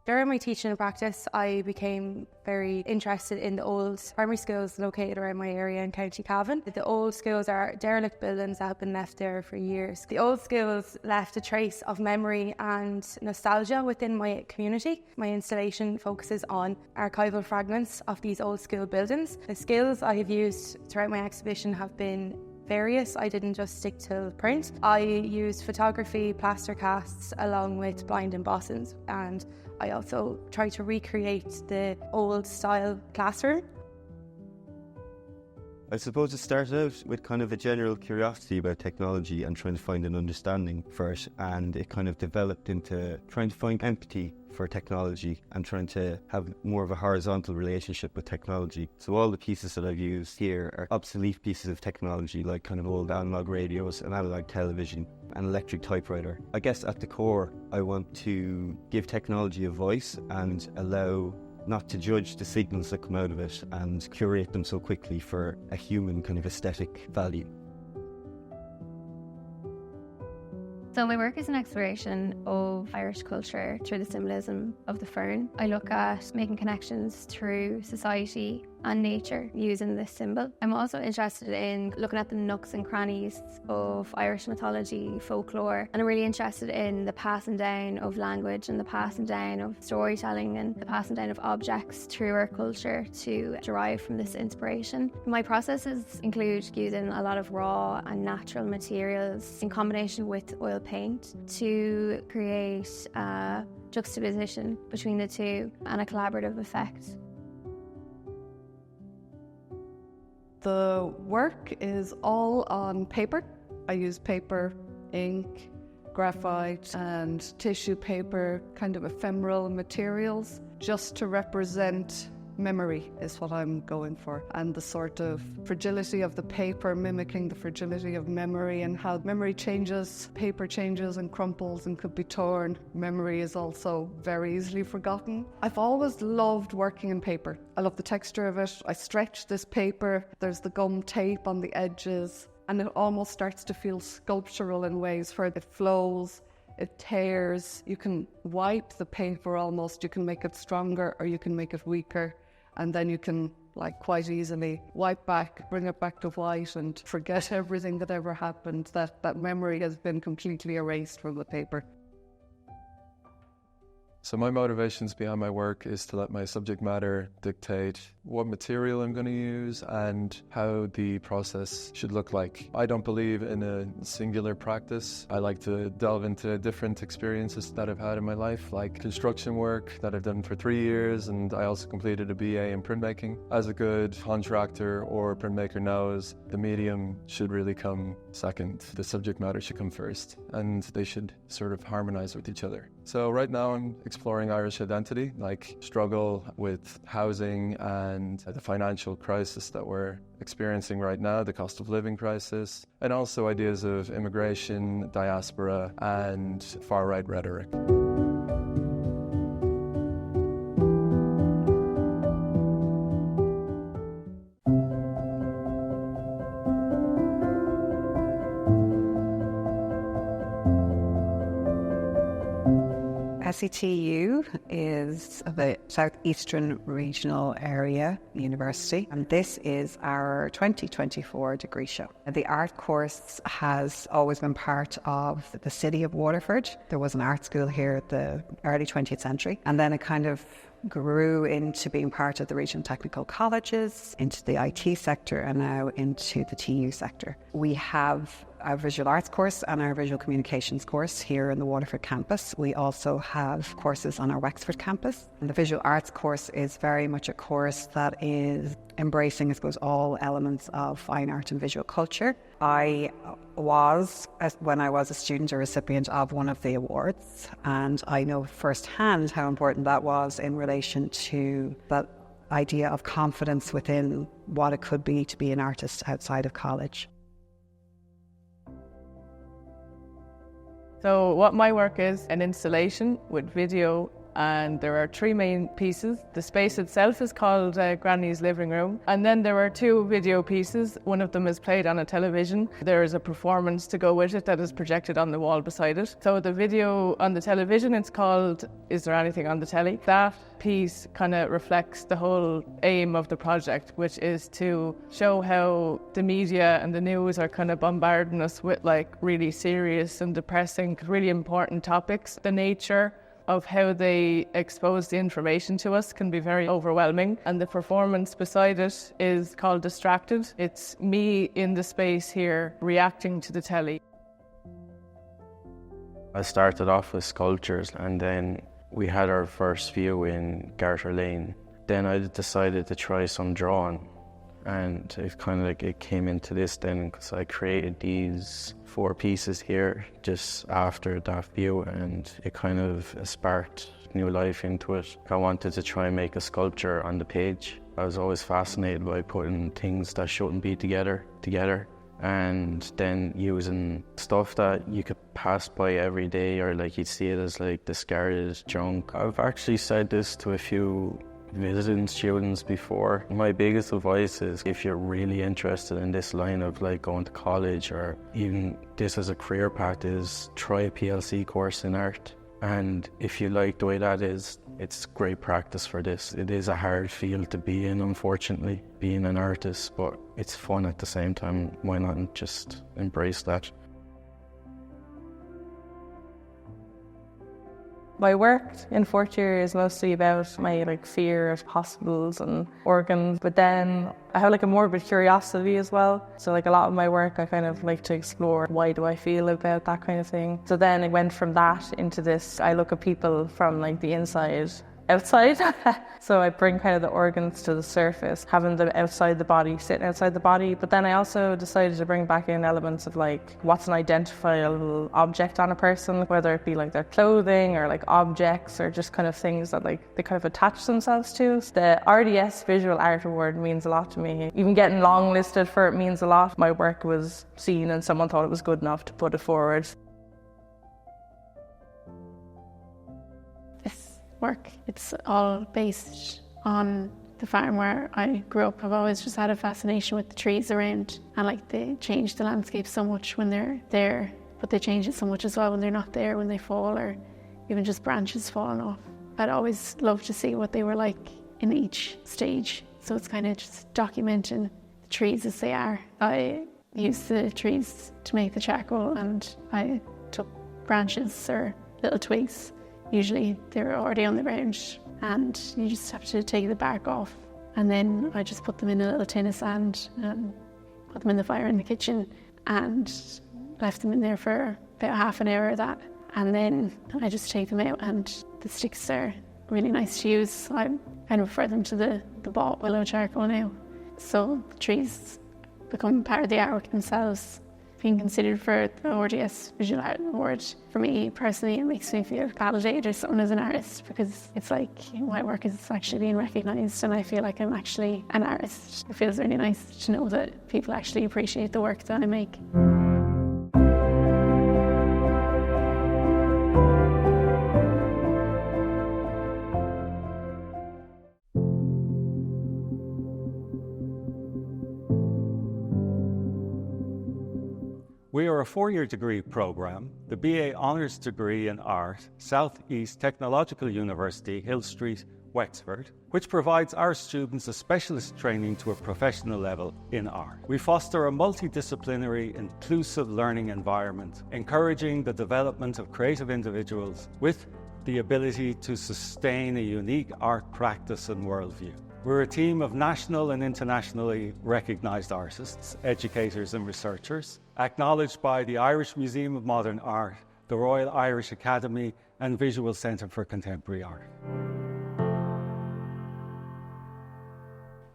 During my teaching and practice, I became very interested in the old primary schools located around my area in County Cavan. The old schools are derelict buildings that have been left there for years. The old schools left a trace of memory and nostalgia within my community. My installation focuses on archival fragments of these old school buildings. The skills I have used throughout my exhibition have been various. I didn't just stick to print. I used photography, plaster casts, along with blind embossings, and I also tried to recreate the old style classroom. I suppose it started out with kind of a general curiosity about technology and trying to find an understanding for it, and it kind of developed into trying to find empathy for technology and trying to have more of a horizontal relationship with technology. So all the pieces that I've used here are obsolete pieces of technology, like kind of old analog radios, an analog television, an electric typewriter. I guess at the core, I want to give technology a voice and allow not to judge the signals that come out of it and curate them so quickly for a human kind of aesthetic value. So my work is an exploration of Irish culture through the symbolism of the fern. I look at making connections through society and nature using this symbol. I'm also interested in looking at the nooks and crannies of Irish mythology, folklore, and I'm really interested in the passing down of language and the passing down of storytelling and the passing down of objects through our culture to derive from this inspiration. My processes include using a lot of raw and natural materials in combination with oil paint to create a juxtaposition between the two and a collaborative effect. The work is all on paper. I use paper, ink, graphite and tissue paper, kind of ephemeral materials, just to represent memory is what I'm going for, and the sort of fragility of the paper mimicking the fragility of memory and how memory changes, paper changes and crumples and could be torn. Memory is also very easily forgotten. I've always loved working in paper. I love the texture of it. I stretch this paper, there's the gum tape on the edges, and it almost starts to feel sculptural in ways where it flows, it tears. You can wipe the paper almost, you can make it stronger or you can make it weaker. And then you can, like, quite easily wipe back, bring it back to white and forget everything that ever happened. That memory has been completely erased from the paper. So my motivations behind my work is to let my subject matter dictate what material I'm going to use and how the process should look like. I don't believe in a singular practice. I like to delve into different experiences that I've had in my life, like construction work that I've done for 3 years, and I also completed a BA in printmaking. As a good contractor or printmaker knows, the medium should really come second. The subject matter should come first, and they should sort of harmonize with each other. So right now I'm exploring Irish identity, like struggle with housing and the financial crisis that we're experiencing right now, the cost of living crisis, and also ideas of immigration, diaspora, and far-right rhetoric. SETU is the Southeastern Regional Area University, and this is our 2024 degree show. The art course has always been part of the city of Waterford. There was an art school here at the early 20th century, and then it kind of grew into being part of the regional technical colleges, into the IT sector, and now into the TU sector. We have our visual arts course and our visual communications course here in the Waterford campus. We also have courses on our Wexford campus. And the visual arts course is very much a course that is embracing, I suppose, all elements of fine art and visual culture. I was, when I was a student, a recipient of one of the awards, and I know firsthand how important that was in relation to that idea of confidence within what it could be to be an artist outside of college. So what my work is, an installation with video, and there are three main pieces. The space itself is called Granny's Living Room, and then there are two video pieces. One of them is played on a television. There is a performance to go with it that is projected on the wall beside it. So the video on the television, it's called Is There Anything on the Telly? That piece kind of reflects the whole aim of the project, which is to show how the media and the news are kind of bombarding us with like really serious and depressing, really important topics. The nature of how they expose the information to us can be very overwhelming, and the performance beside it is called Distracted. It's me in the space here reacting to the telly. I started off with sculptures, and then we had our first view in Garter Lane. Then I decided to try some drawing, and it kind of like it came into this then because I created these 4 pieces here just after that view, and it kind of sparked new life into it. I wanted to try and make a sculpture on the page. I was always fascinated by putting things that shouldn't be together, and then using stuff that you could pass by every day, or like you'd see it as like discarded junk. I've actually said this to a few visiting students before. My biggest advice is if you're really interested in this line of like going to college, or even this as a career path, is try a PLC course in art. And if you like the way that is, it's great practice for this. It is a hard field to be in, unfortunately, being an artist, but it's fun at the same time. Why not just embrace that? My work in fourth year is mostly about my fear of hospitals and organs, but then I have a morbid curiosity as well. So a lot of my work I kind of like to explore, why do I feel about that kind of thing. So then it went from that into this. I look at people from the inside outside. So I bring kind of the organs to the surface, having them outside the body, sitting outside the body. But then I also decided to bring back in elements of what's an identifiable object on a person, whether it be their clothing or objects or just kind of things that they kind of attach themselves to. The RDS Visual Art Award means a lot to me. Even getting longlisted for it means a lot. My work was seen and someone thought it was good enough to put it forward. Work. It's all based on the farm where I grew up. I've always just had a fascination with the trees around, and they change the landscape so much when they're there, but they change it so much as well when they're not there, when they fall, or even just branches falling off. I'd always love to see what they were like in each stage, so it's kind of just documenting the trees as they are. I used the trees to make the charcoal, and I took branches or little twigs. Usually they're already on the ground and you just have to take the bark off, and then I just put them in a little tin of sand and put them in the fire in the kitchen and left them in there for about half an hour of that, and then I just take them out, and the sticks are really nice to use. I kind of prefer them to the bought willow charcoal now. So the trees become part of the artwork themselves. being considered for the RDS Visual Art Award, for me personally, it makes me feel validated or something as an artist, because it's like my work is actually being recognised and I feel like I'm actually an artist. It feels really nice to know that people actually appreciate the work that I make. We are a four-year degree programme, the BA Honours Degree in Art, South East Technological University, Hill Street, Wexford, which provides our students a specialist training to a professional level in art. We foster a multidisciplinary, inclusive learning environment, encouraging the development of creative individuals with the ability to sustain a unique art practice and worldview. We're a team of national and internationally recognised artists, educators and researchers, acknowledged by the Irish Museum of Modern Art, the Royal Irish Academy and Visual Centre for Contemporary Art.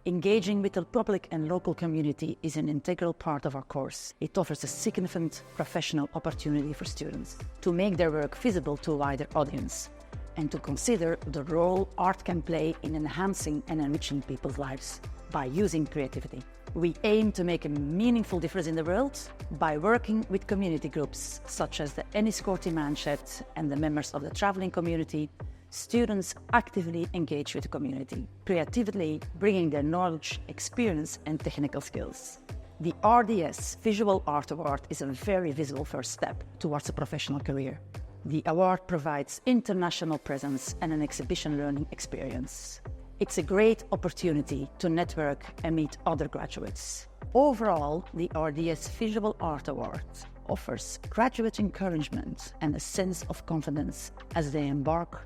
Engaging with the public and local community is an integral part of our course. It offers a significant professional opportunity for students to make their work visible to a wider audience, and to consider the role art can play in enhancing and enriching people's lives by using creativity. We aim to make a meaningful difference in the world by working with community groups such as the Enniscorthy Manshed and the members of the travelling community. Students actively engage with the community, creatively bringing their knowledge, experience and technical skills. The RDS Visual Art Award is a very visible first step towards a professional career. The award provides international presence and an exhibition learning experience. It's a great opportunity to network and meet other graduates. Overall, the RDS Visual Art Award offers graduate encouragement and a sense of confidence as they embark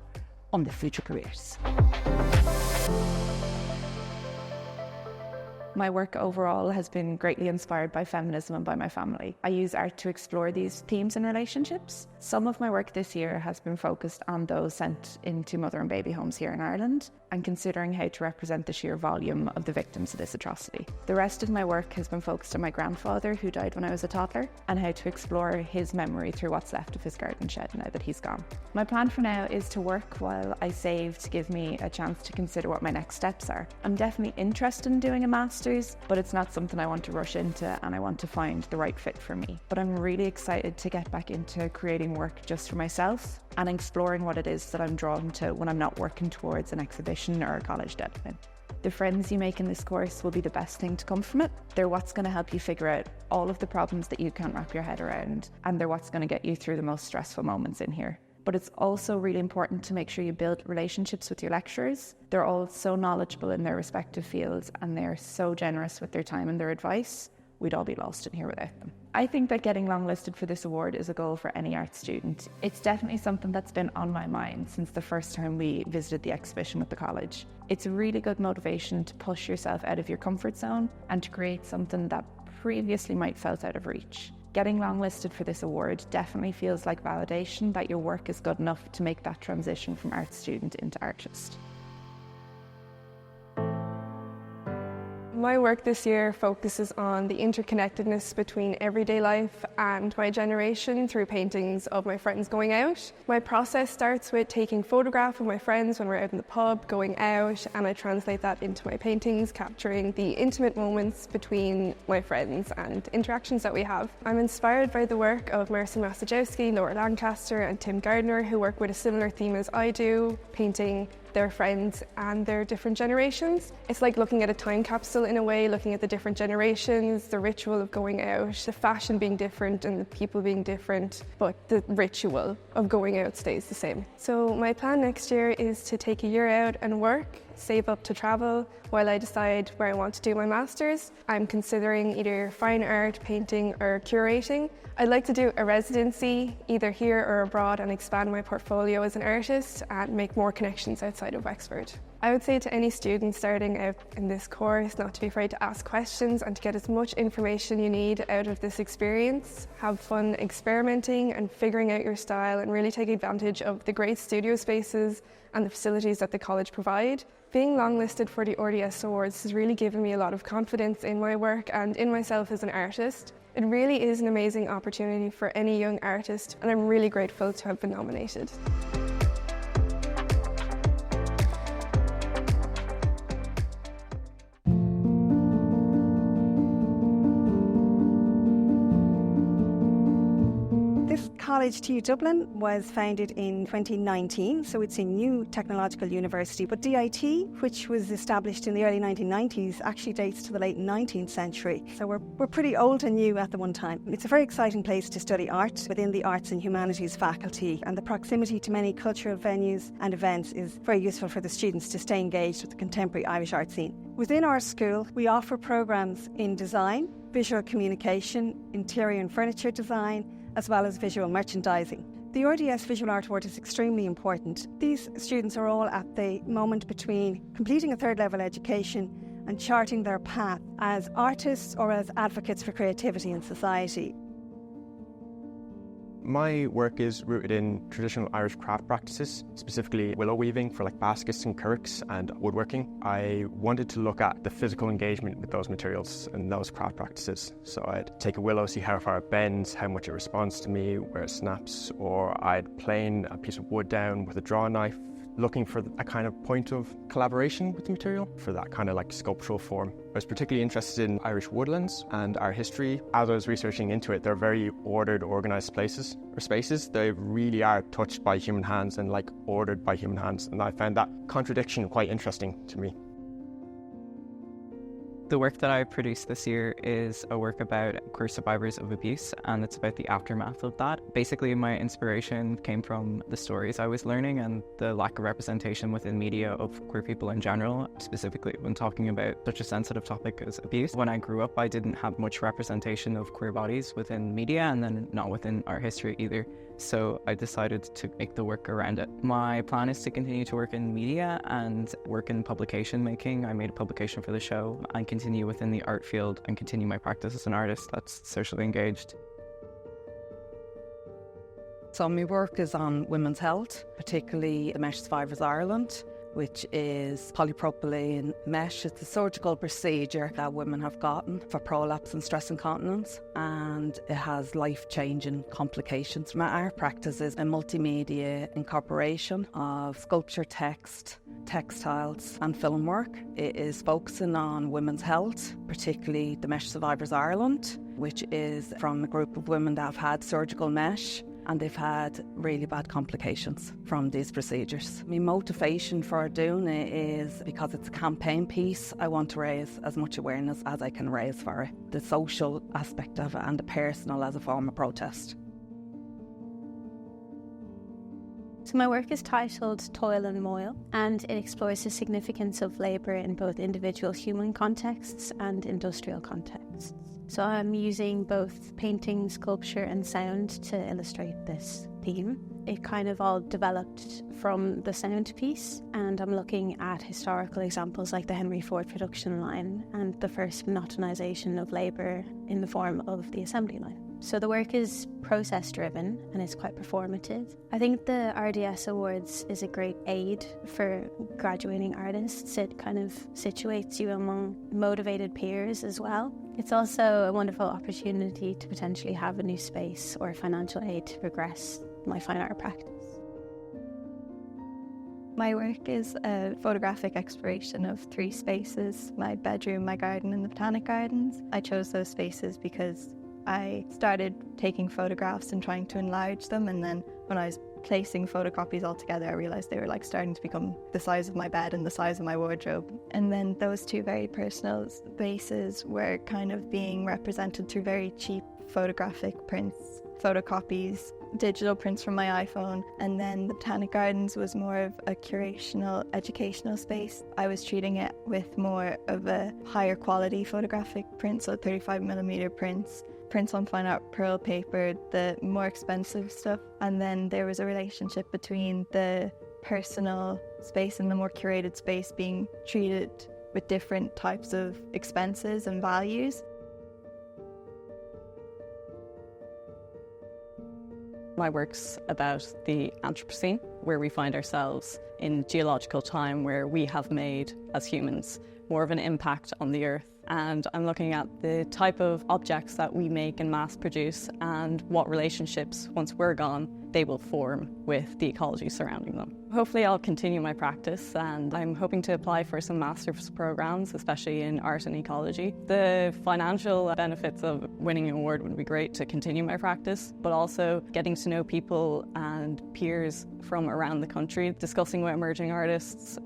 on their future careers. My work overall has been greatly inspired by feminism and by my family. I use art to explore these themes and relationships. Some of my work this year has been focused on those sent into mother and baby homes here in Ireland and considering how to represent the sheer volume of the victims of this atrocity. The rest of my work has been focused on my grandfather, who died when I was a toddler, and how to explore his memory through what's left of his garden shed now that he's gone. My plan for now is to work while I save to give me a chance to consider what my next steps are. I'm definitely interested in doing a master's, but it's not something I want to rush into, and I want to find the right fit for me. But I'm really excited to get back into creating work just for myself and exploring what it is that I'm drawn to when I'm not working towards an exhibition or a college deadline. The friends you make in this course will be the best thing to come from it. They're what's going to help you figure out all of the problems that you can't wrap your head around, and they're what's going to get you through the most stressful moments in here. But it's also really important to make sure you build relationships with your lecturers. They're all so knowledgeable in their respective fields, and they're so generous with their time and their advice. We'd all be lost in here without them. I think that getting longlisted for this award is a goal for any art student. It's definitely something that's been on my mind since the first time we visited the exhibition with the college. It's a really good motivation to push yourself out of your comfort zone and to create something that previously might felt out of reach. Getting longlisted for this award definitely feels like validation that your work is good enough to make that transition from art student into artist. My work this year focuses on the interconnectedness between everyday life and my generation through paintings of my friends going out. My process starts with taking photographs of my friends when we're out in the pub, going out, and I translate that into my paintings, capturing the intimate moments between my friends and interactions that we have. I'm inspired by the work of Marcin Masajewski, Laura Lancaster and Tim Gardner, who work with a similar theme as I do, painting their friends and their different generations. It's like looking at a time capsule in a way, looking at the different generations, the ritual of going out, the fashion being different and the people being different, but the ritual of going out stays the same. So my plan next year is to take a year out and work, save up to travel while I decide where I want to do my master's. I'm considering either fine art, painting or curating. I'd like to do a residency either here or abroad and expand my portfolio as an artist and make more connections outside of Wexford. I would say to any student starting out in this course not to be afraid to ask questions and to get as much information you need out of this experience. Have fun experimenting and figuring out your style and really take advantage of the great studio spaces and the facilities that the college provide. Being longlisted for the RDS Awards has really given me a lot of confidence in my work and in myself as an artist. It really is an amazing opportunity for any young artist, and I'm really grateful to have been nominated. College TU Dublin was founded in 2019, so it's a new technological university. But DIT, which was established in the early 1990s, actually dates to the late 19th century. So we're pretty old and new at the one time. It's a very exciting place to study art within the Arts and Humanities faculty, and the proximity to many cultural venues and events is very useful for the students to stay engaged with the contemporary Irish art scene. Within our school, we offer programmes in design, visual communication, interior and furniture design, as well as visual merchandising. The RDS Visual Art Award is extremely important. These students are all at the moment between completing a third level education and charting their path as artists or as advocates for creativity in society. My work is rooted in traditional Irish craft practices, specifically willow weaving for like baskets and kirks and woodworking. I wanted to look at the physical engagement with those materials and those craft practices. So I'd take a willow, see how far it bends, how much it responds to me, where it snaps, or I'd plane a piece of wood down with a draw knife, looking for a kind of point of collaboration with the material for that kind of like sculptural form. I was particularly interested in Irish woodlands and our history. As I was researching into it, they're very ordered, organised places or spaces. They really are touched by human hands and like ordered by human hands, and I found that contradiction quite interesting to me. The work that I produced this year is a work about queer survivors of abuse, and it's about the aftermath of that. Basically, my inspiration came from the stories I was learning and the lack of representation within media of queer people in general, specifically when talking about such a sensitive topic as abuse. When I grew up, I didn't have much representation of queer bodies within media, and then not within art history either. So I decided to make the work around it. My plan is to continue to work in media and work in publication making. I made a publication for the show and continue within the art field and continue my practice as an artist that's socially engaged. So my work is on women's health, particularly the Mesh Survivors Ireland, which is polypropylene mesh. It's a surgical procedure that women have gotten for prolapse and stress incontinence, and it has life-changing complications. My art practice is a multimedia incorporation of sculpture, text, textiles and film work. It is focusing on women's health, particularly the Mesh Survivors Ireland, which is from a group of women that have had surgical mesh, and they've had really bad complications from these procedures. My motivation for doing it is because it's a campaign piece. I want to raise as much awareness as I can raise for it, the social aspect of it and the personal as a form of protest. So my work is titled Toil and Moil, and it explores the significance of labour in both individual human contexts and industrial contexts. So I'm using both painting, sculpture and sound to illustrate this theme. It kind of all developed from the sound piece, and I'm looking at historical examples like the Henry Ford production line and the first monotonisation of labour in the form of the assembly line. So the work is process driven and it's quite performative. I think the RDS Awards is a great aid for graduating artists. It kind of situates you among motivated peers as well. It's also a wonderful opportunity to potentially have a new space or financial aid to progress my fine art practice. My work is a photographic exploration of 3 spaces: my bedroom, my garden and the Botanic Gardens. I chose those spaces because I started taking photographs and trying to enlarge them, and then when I was placing photocopies all together, I realised they were like starting to become the size of my bed and the size of my wardrobe. And then those 2 very personal spaces were kind of being represented through very cheap photographic prints, photocopies, digital prints from my iPhone. And then the Botanic Gardens was more of a curational, educational space. I was treating it with more of a higher quality photographic print, so 35mm prints on fine art pearl paper, the more expensive stuff. And then there was a relationship between the personal space and the more curated space being treated with different types of expenses and values. My work's about the Anthropocene, where we find ourselves in geological time where we have made, as humans, more of an impact on the Earth. And I'm looking at the type of objects that we make and mass produce and what relationships, once we're gone, they will form with the ecology surrounding them. Hopefully I'll continue my practice, and I'm hoping to apply for some master's programs, especially in art and ecology. The financial benefits of winning an award would be great to continue my practice, but also getting to know people and peers from around the country, discussing with emerging artists,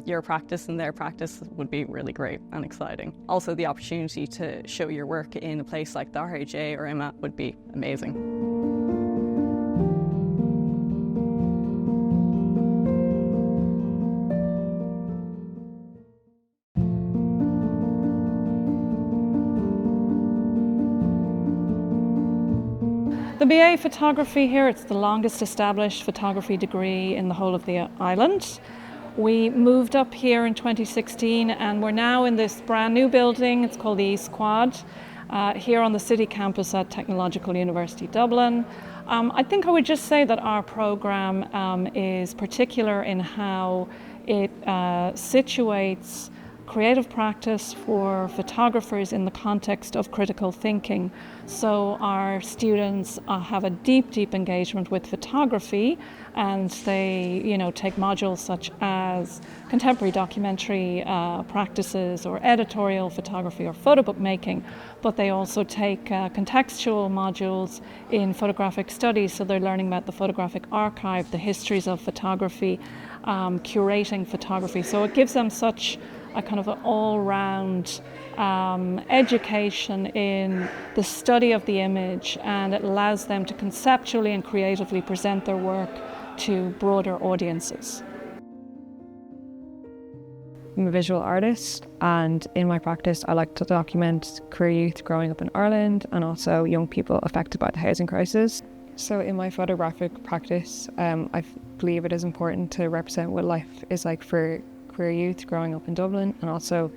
your practice and their practice would be really great and exciting. Also, the opportunity to show your work in a place like the RHA or IMA would be amazing. The BA Photography here, it's the longest established photography degree in the whole of the island. We moved up here in 2016 and we're now in this brand new building. It's called the East Quad, here on the city campus at Technological University Dublin. I think I would just say that our program is particular in how it situates creative practice for photographers in the context of critical thinking. So our students have a deep engagement with photography, and they, take modules such as contemporary documentary practices or editorial photography or photo book making, but they also take contextual modules in photographic studies. So they're learning about the photographic archive, the histories of photography, curating photography. So it gives them such a kind of an all-round education in the study of the image, and it allows them to conceptually and creatively present their work to broader audiences. I'm a visual artist, and in my practice I like to document queer youth growing up in Ireland and also young people affected by the housing crisis. So in my photographic practice, I believe it is important to represent what life is like for queer youth growing up in Dublin and also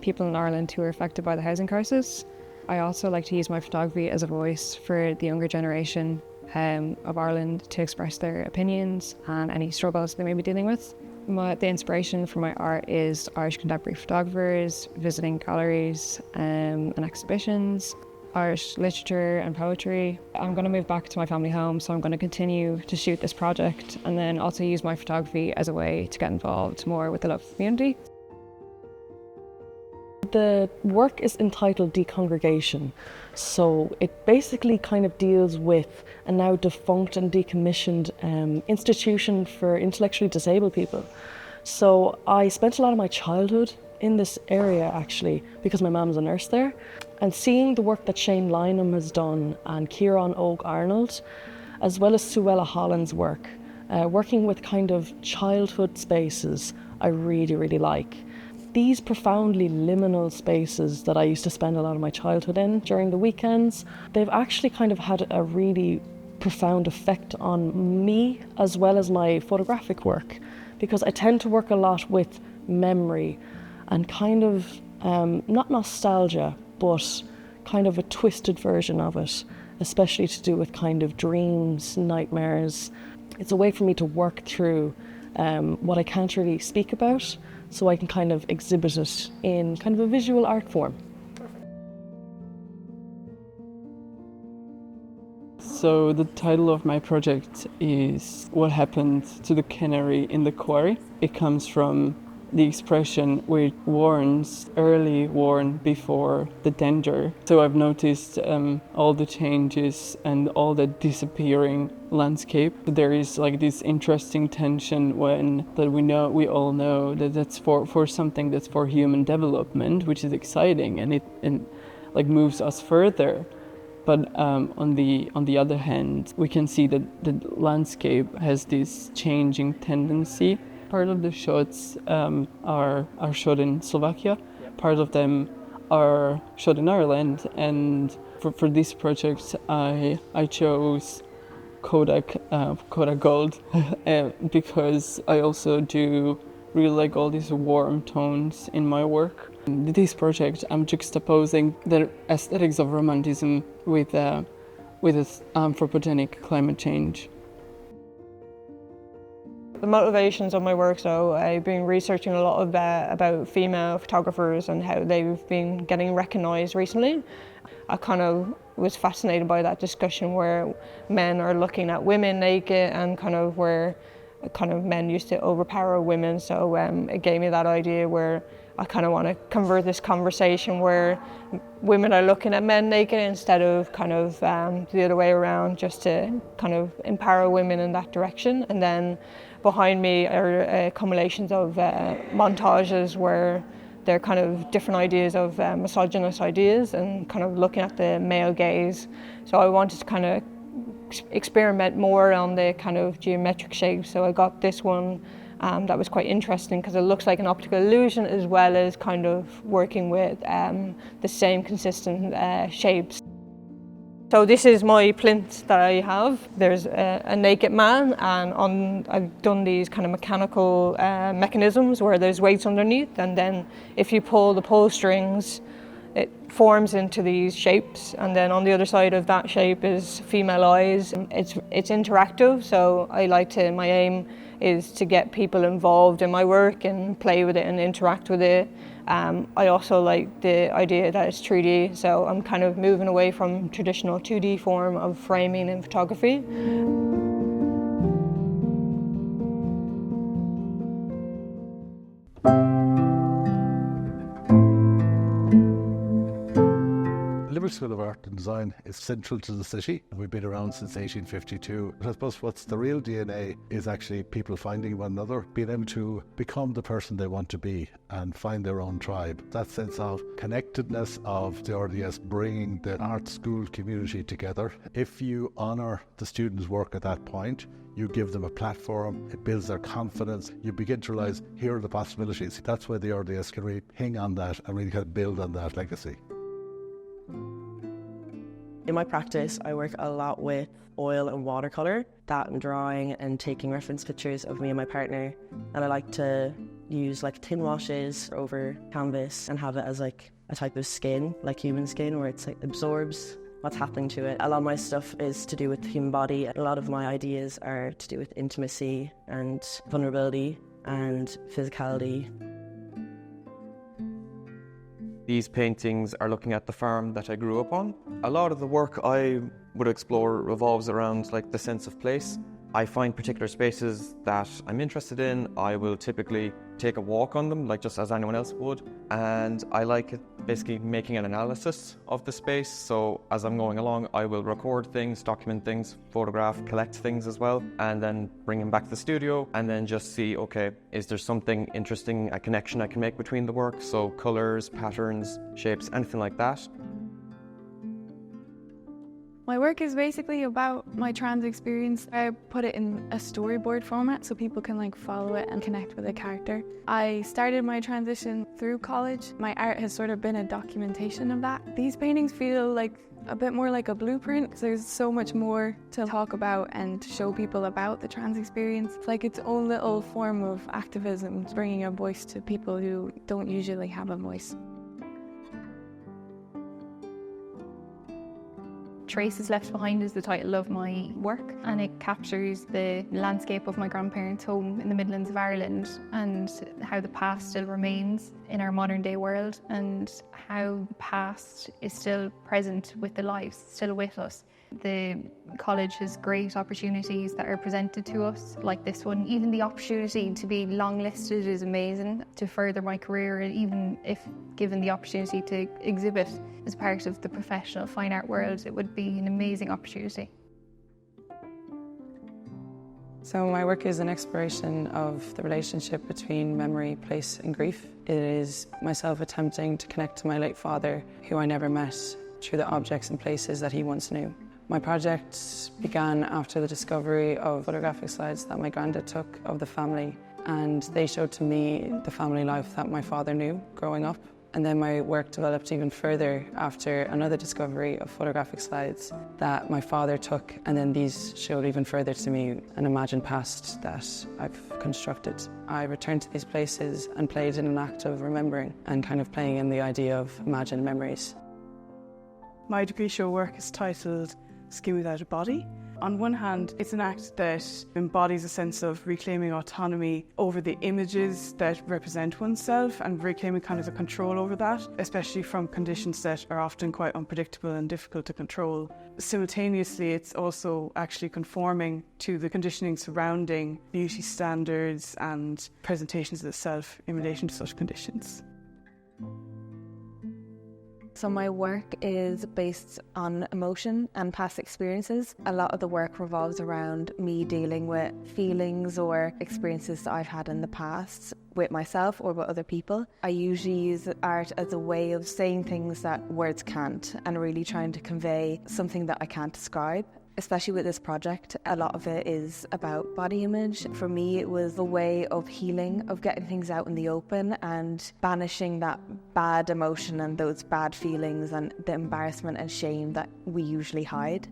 people in Ireland who are affected by the housing crisis. I also like to use my photography as a voice for the younger generation of Ireland to express their opinions and any struggles they may be dealing with. The inspiration for my art is Irish contemporary photographers, visiting galleries and exhibitions, Irish literature and poetry. I'm going to move back to my family home, so I'm going to continue to shoot this project and then also use my photography as a way to get involved more with the local community. The work is entitled Decongregation, so it basically kind of deals with a now defunct and decommissioned institution for intellectually disabled people. So I spent a lot of my childhood in this area actually because my mum's a nurse there, and seeing the work that Shane Lynham has done and Kieran Oak Arnold, as well as Suella Holland's work, working with kind of childhood spaces, I really like. These profoundly liminal spaces that I used to spend a lot of my childhood in during the weekends, they've actually kind of had a really profound effect on me as well as my photographic work, because I tend to work a lot with memory and kind of not nostalgia, but kind of a twisted version of it, especially to do with kind of dreams, nightmares. It's a way for me to work through what I can't really speak about, so I can kind of exhibit it in kind of a visual art form. So the title of my project is What Happened to the Canary in the Quarry. It comes from the expression which warns, early warn before the danger. So I've noticed all the changes and all the disappearing landscape. There is like this interesting tension we all know that that's for something that's for human development, which is exciting and it moves us further. But on the other hand, we can see that the landscape has this changing tendency. Part of the shots are shot in Slovakia, part of them are shot in Ireland, and for this project I chose Kodak Gold because I also do really like all these warm tones in my work. In this project, I'm juxtaposing the aesthetics of romanticism with anthropogenic climate change. The motivations of my work, so I've been researching a lot about female photographers and how they've been getting recognised recently. I kind of was fascinated by that discussion where men are looking at women naked and kind of where men used to overpower women, so it gave me that idea where I kind of want to convert this conversation where women are looking at men naked instead of kind of the other way around, just to kind of empower women in that direction. And then behind me are accumulations of montages where they're kind of different ideas of misogynist ideas and kind of looking at the male gaze. So I wanted to kind of experiment more on the kind of geometric shapes. So I got this one that was quite interesting because it looks like an optical illusion as well as kind of working with the same consistent shapes. So this is my plinth that I have. There's a naked man, and I've done these kind of mechanical mechanisms where there's weights underneath, and then if you pull the pull strings, it forms into these shapes, and then on the other side of that shape is female eyes. It's interactive, so my aim is to get people involved in my work and play with it and interact with it. I also like the idea that it's 3D, so I'm kind of moving away from traditional 2D form of framing in photography. Limerick School of Art and Design is central to the city. We've been around since 1852. But I suppose what's the real DNA is actually people finding one another, being able to become the person they want to be and find their own tribe. That sense of connectedness of the RDS bringing the art school community together. If you honour the students' work at that point, you give them a platform, it builds their confidence, you begin to realise here are the possibilities. That's where the RDS can really hang on that and really kind of build on that legacy. In my practice, I work a lot with oil and watercolour, that and drawing and taking reference pictures of me and my partner. And I like to use like tin washes over canvas and have it as like a type of skin, like human skin, where it's like absorbs what's happening to it. A lot of my stuff is to do with the human body. A lot of my ideas are to do with intimacy and vulnerability and physicality. These paintings are looking at the farm that I grew up on. A lot of the work I would explore revolves around like the sense of place. I find particular spaces that I'm interested in. I will typically take a walk on them, like just as anyone else would. And I like it basically making an analysis of the space. So as I'm going along, I will record things, document things, photograph, collect things as well, and then bring them back to the studio and then just see, okay, is there something interesting, a connection I can make between the work? So colors, patterns, shapes, anything like that. My work is basically about my trans experience. I put it in a storyboard format so people can like follow it and connect with a character. I started my transition through college. My art has sort of been a documentation of that. These paintings feel like a bit more like a blueprint because there's so much more to talk about and show people about the trans experience. It's like its own little form of activism, bringing a voice to people who don't usually have a voice. Traces Left Behind is the title of my work, and it captures the landscape of my grandparents' home in the Midlands of Ireland and how the past still remains in our modern day world and how the past is still present with the lives, still with us. The college has great opportunities that are presented to us, like this one. Even the opportunity to be longlisted is amazing to further my career, and even if given the opportunity to exhibit as part of the professional fine art world, it would be an amazing opportunity. So my work is an exploration of the relationship between memory, place and grief. It is myself attempting to connect to my late father, who I never met, through the objects and places that he once knew. My project began after the discovery of photographic slides that my granddad took of the family, and they showed to me the family life that my father knew growing up. And then my work developed even further after another discovery of photographic slides that my father took, and then these showed even further to me an imagined past that I've constructed. I returned to these places and played in an act of remembering and kind of playing in the idea of imagined memories. My degree show work is titled Skin Without a Body. On one hand, it's an act that embodies a sense of reclaiming autonomy over the images that represent oneself and reclaiming kind of the control over that, especially from conditions that are often quite unpredictable and difficult to control. Simultaneously, it's also actually conforming to the conditioning surrounding beauty standards and presentations of the self in relation to such conditions. So my work is based on emotion and past experiences. A lot of the work revolves around me dealing with feelings or experiences that I've had in the past with myself or with other people. I usually use art as a way of saying things that words can't and really trying to convey something that I can't describe. Especially with this project, a lot of it is about body image. For me, it was a way of healing, of getting things out in the open and banishing that bad emotion and those bad feelings and the embarrassment and shame that we usually hide.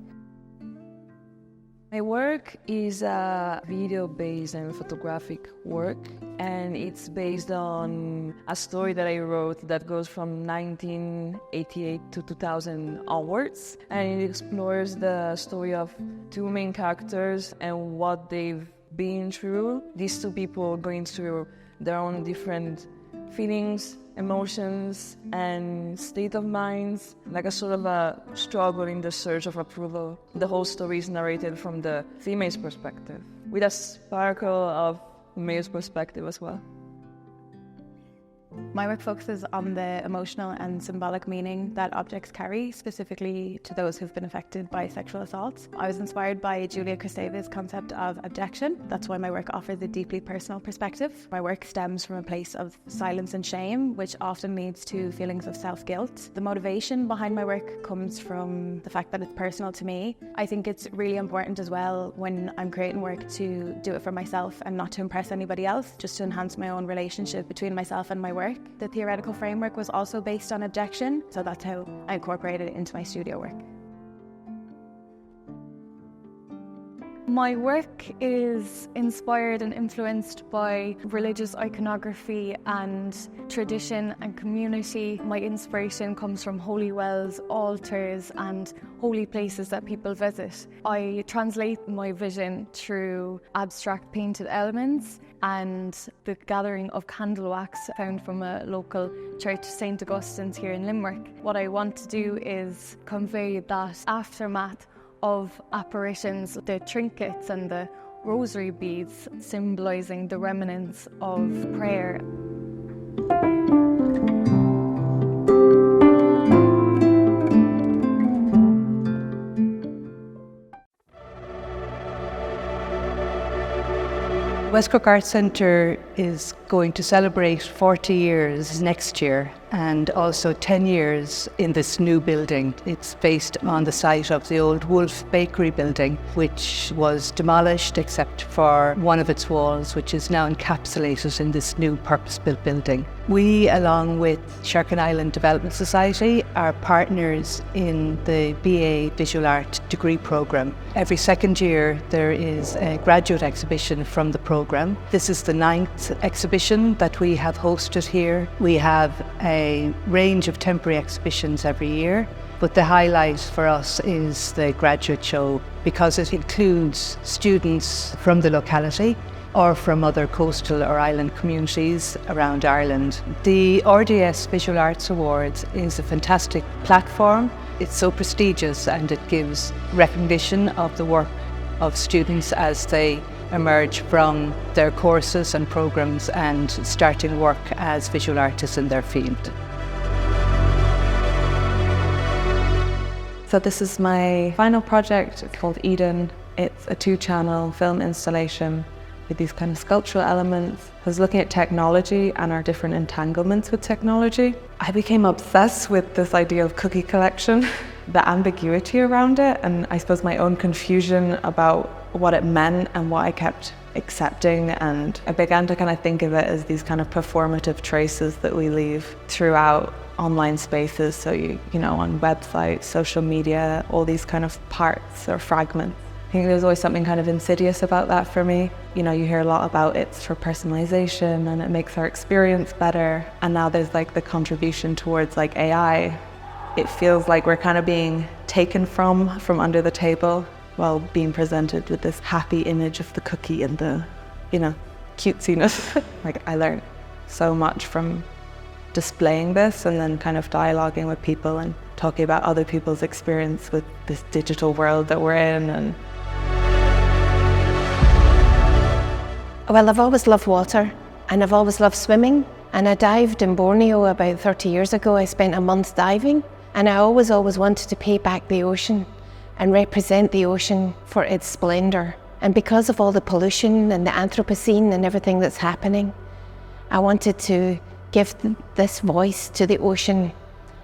My work is a video-based and photographic work, and it's based on a story that I wrote that goes from 1988 to 2000 onwards, and it explores the story of two main characters and what they've been through. These two people going through their own different feelings, emotions and state of minds, like a sort of a struggle in the search of approval. The whole story is narrated from the female's perspective, with a sparkle of male's perspective as well. My work focuses on the emotional and symbolic meaning that objects carry, specifically to those who've been affected by sexual assault. I was inspired by Julia Kristeva's concept of abjection. That's why my work offers a deeply personal perspective. My work stems from a place of silence and shame, which often leads to feelings of self-guilt. The motivation behind my work comes from the fact that it's personal to me. I think it's really important as well when I'm creating work to do it for myself and not to impress anybody else, just to enhance my own relationship between myself and my work. The theoretical framework was also based on abjection, so that's how I incorporated it into my studio work. My work is inspired and influenced by religious iconography and tradition and community. My inspiration comes from holy wells, altars and holy places that people visit. I translate my vision through abstract painted elements and the gathering of candle wax found from a local church, St. Augustine's here in Limerick. What I want to do is convey that aftermath of apparitions, the trinkets and the rosary beads symbolising the remnants of prayer. West Cork Arts Centre is going to celebrate 40 years next year and also 10 years in this new building. It's based on the site of the old Wolf Bakery building, which was demolished except for one of its walls, which is now encapsulated in this new purpose-built building. We, along with Sherkin Island Development Society, are partners in the BA Visual Art degree programme. Every second year there is a graduate exhibition from the programme. This is the 9th exhibition that we have hosted here. We have a range of temporary exhibitions every year, but the highlight for us is the graduate show because it includes students from the locality or from other coastal or island communities around Ireland. The RDS Visual Arts Awards is a fantastic platform. It's so prestigious and it gives recognition of the work of students as they emerge from their courses and programmes and starting work as visual artists in their field. So this is my final project. It's called Uillinn. It's a 2-channel film installation with these kind of sculptural elements. I was looking at technology and our different entanglements with technology. I became obsessed with this idea of cookie collection, the ambiguity around it, and I suppose my own confusion about what it meant and what I kept accepting, and I began to kind of think of it as these kind of performative traces that we leave throughout online spaces. So you know, on websites, social media, all these kind of parts or fragments. I think there's always something kind of insidious about that for me. You know, you hear a lot about it's for personalization and it makes our experience better. And now there's like the contribution towards like AI. It feels like we're kind of being taken from under the table while being presented with this happy image of the cookie and the, you know, cutesiness. Like, I learned so much from displaying this and then kind of dialoguing with people and talking about other people's experience with this digital world that we're in. And well, I've always loved water and I've always loved swimming, and I dived in Borneo about 30 years ago. I spent a month diving, and I always wanted to pay back the ocean and represent the ocean for its splendour. And because of all the pollution and the Anthropocene and everything that's happening, I wanted to give this voice to the ocean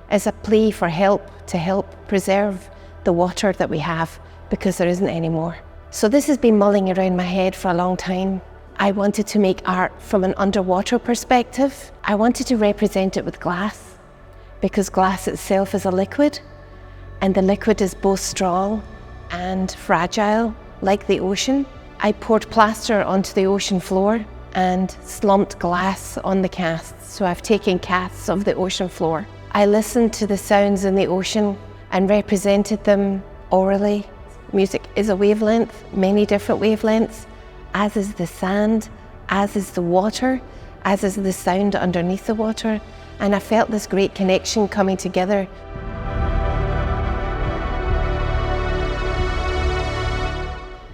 as a plea for help, to help preserve the water that we have, because there isn't any more. So this has been mulling around my head for a long time. I wanted to make art from an underwater perspective. I wanted to represent it with glass, because glass itself is a liquid, and the liquid is both strong and fragile, like the ocean. I poured plaster onto the ocean floor and slumped glass on the casts. So I've taken casts of the ocean floor. I listened to the sounds in the ocean and represented them orally. Music is a wavelength, many different wavelengths, as is the sand, as is the water, as is the sound underneath the water. And I felt this great connection coming together.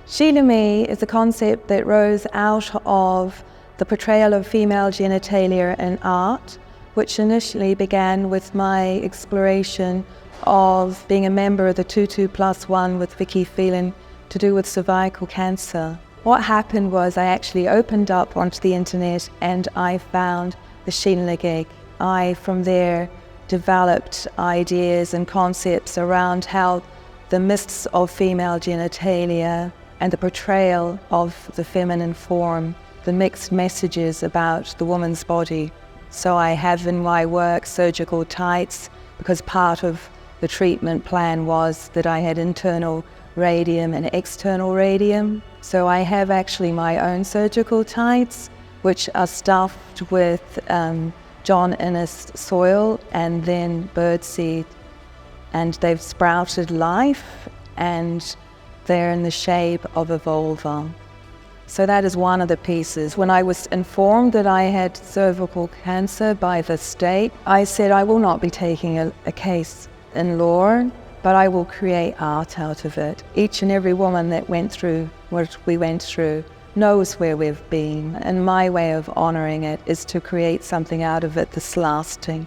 Sheila Me is a concept that rose out of the portrayal of female genitalia in art, which initially began with my exploration of being a member of the 22+1 with Vicky Phelan to do with cervical cancer. What happened was I actually opened up onto the internet and I found the Dún Laoghaire. I, from there, developed ideas and concepts around how the myths of female genitalia and the portrayal of the feminine form, the mixed messages about the woman's body. So I have in my work surgical tights, because part of the treatment plan was that I had internal radium and external radium. So I have actually my own surgical tights, which are stuffed with John Innes soil and then birdseed. And they've sprouted life, and they're in the shape of a vulva. So that is one of the pieces. When I was informed that I had cervical cancer by the state, I said I will not be taking a case in law, but I will create art out of it. Each and every woman that went through what we went through knows where we've been, and my way of honouring it is to create something out of it that's lasting.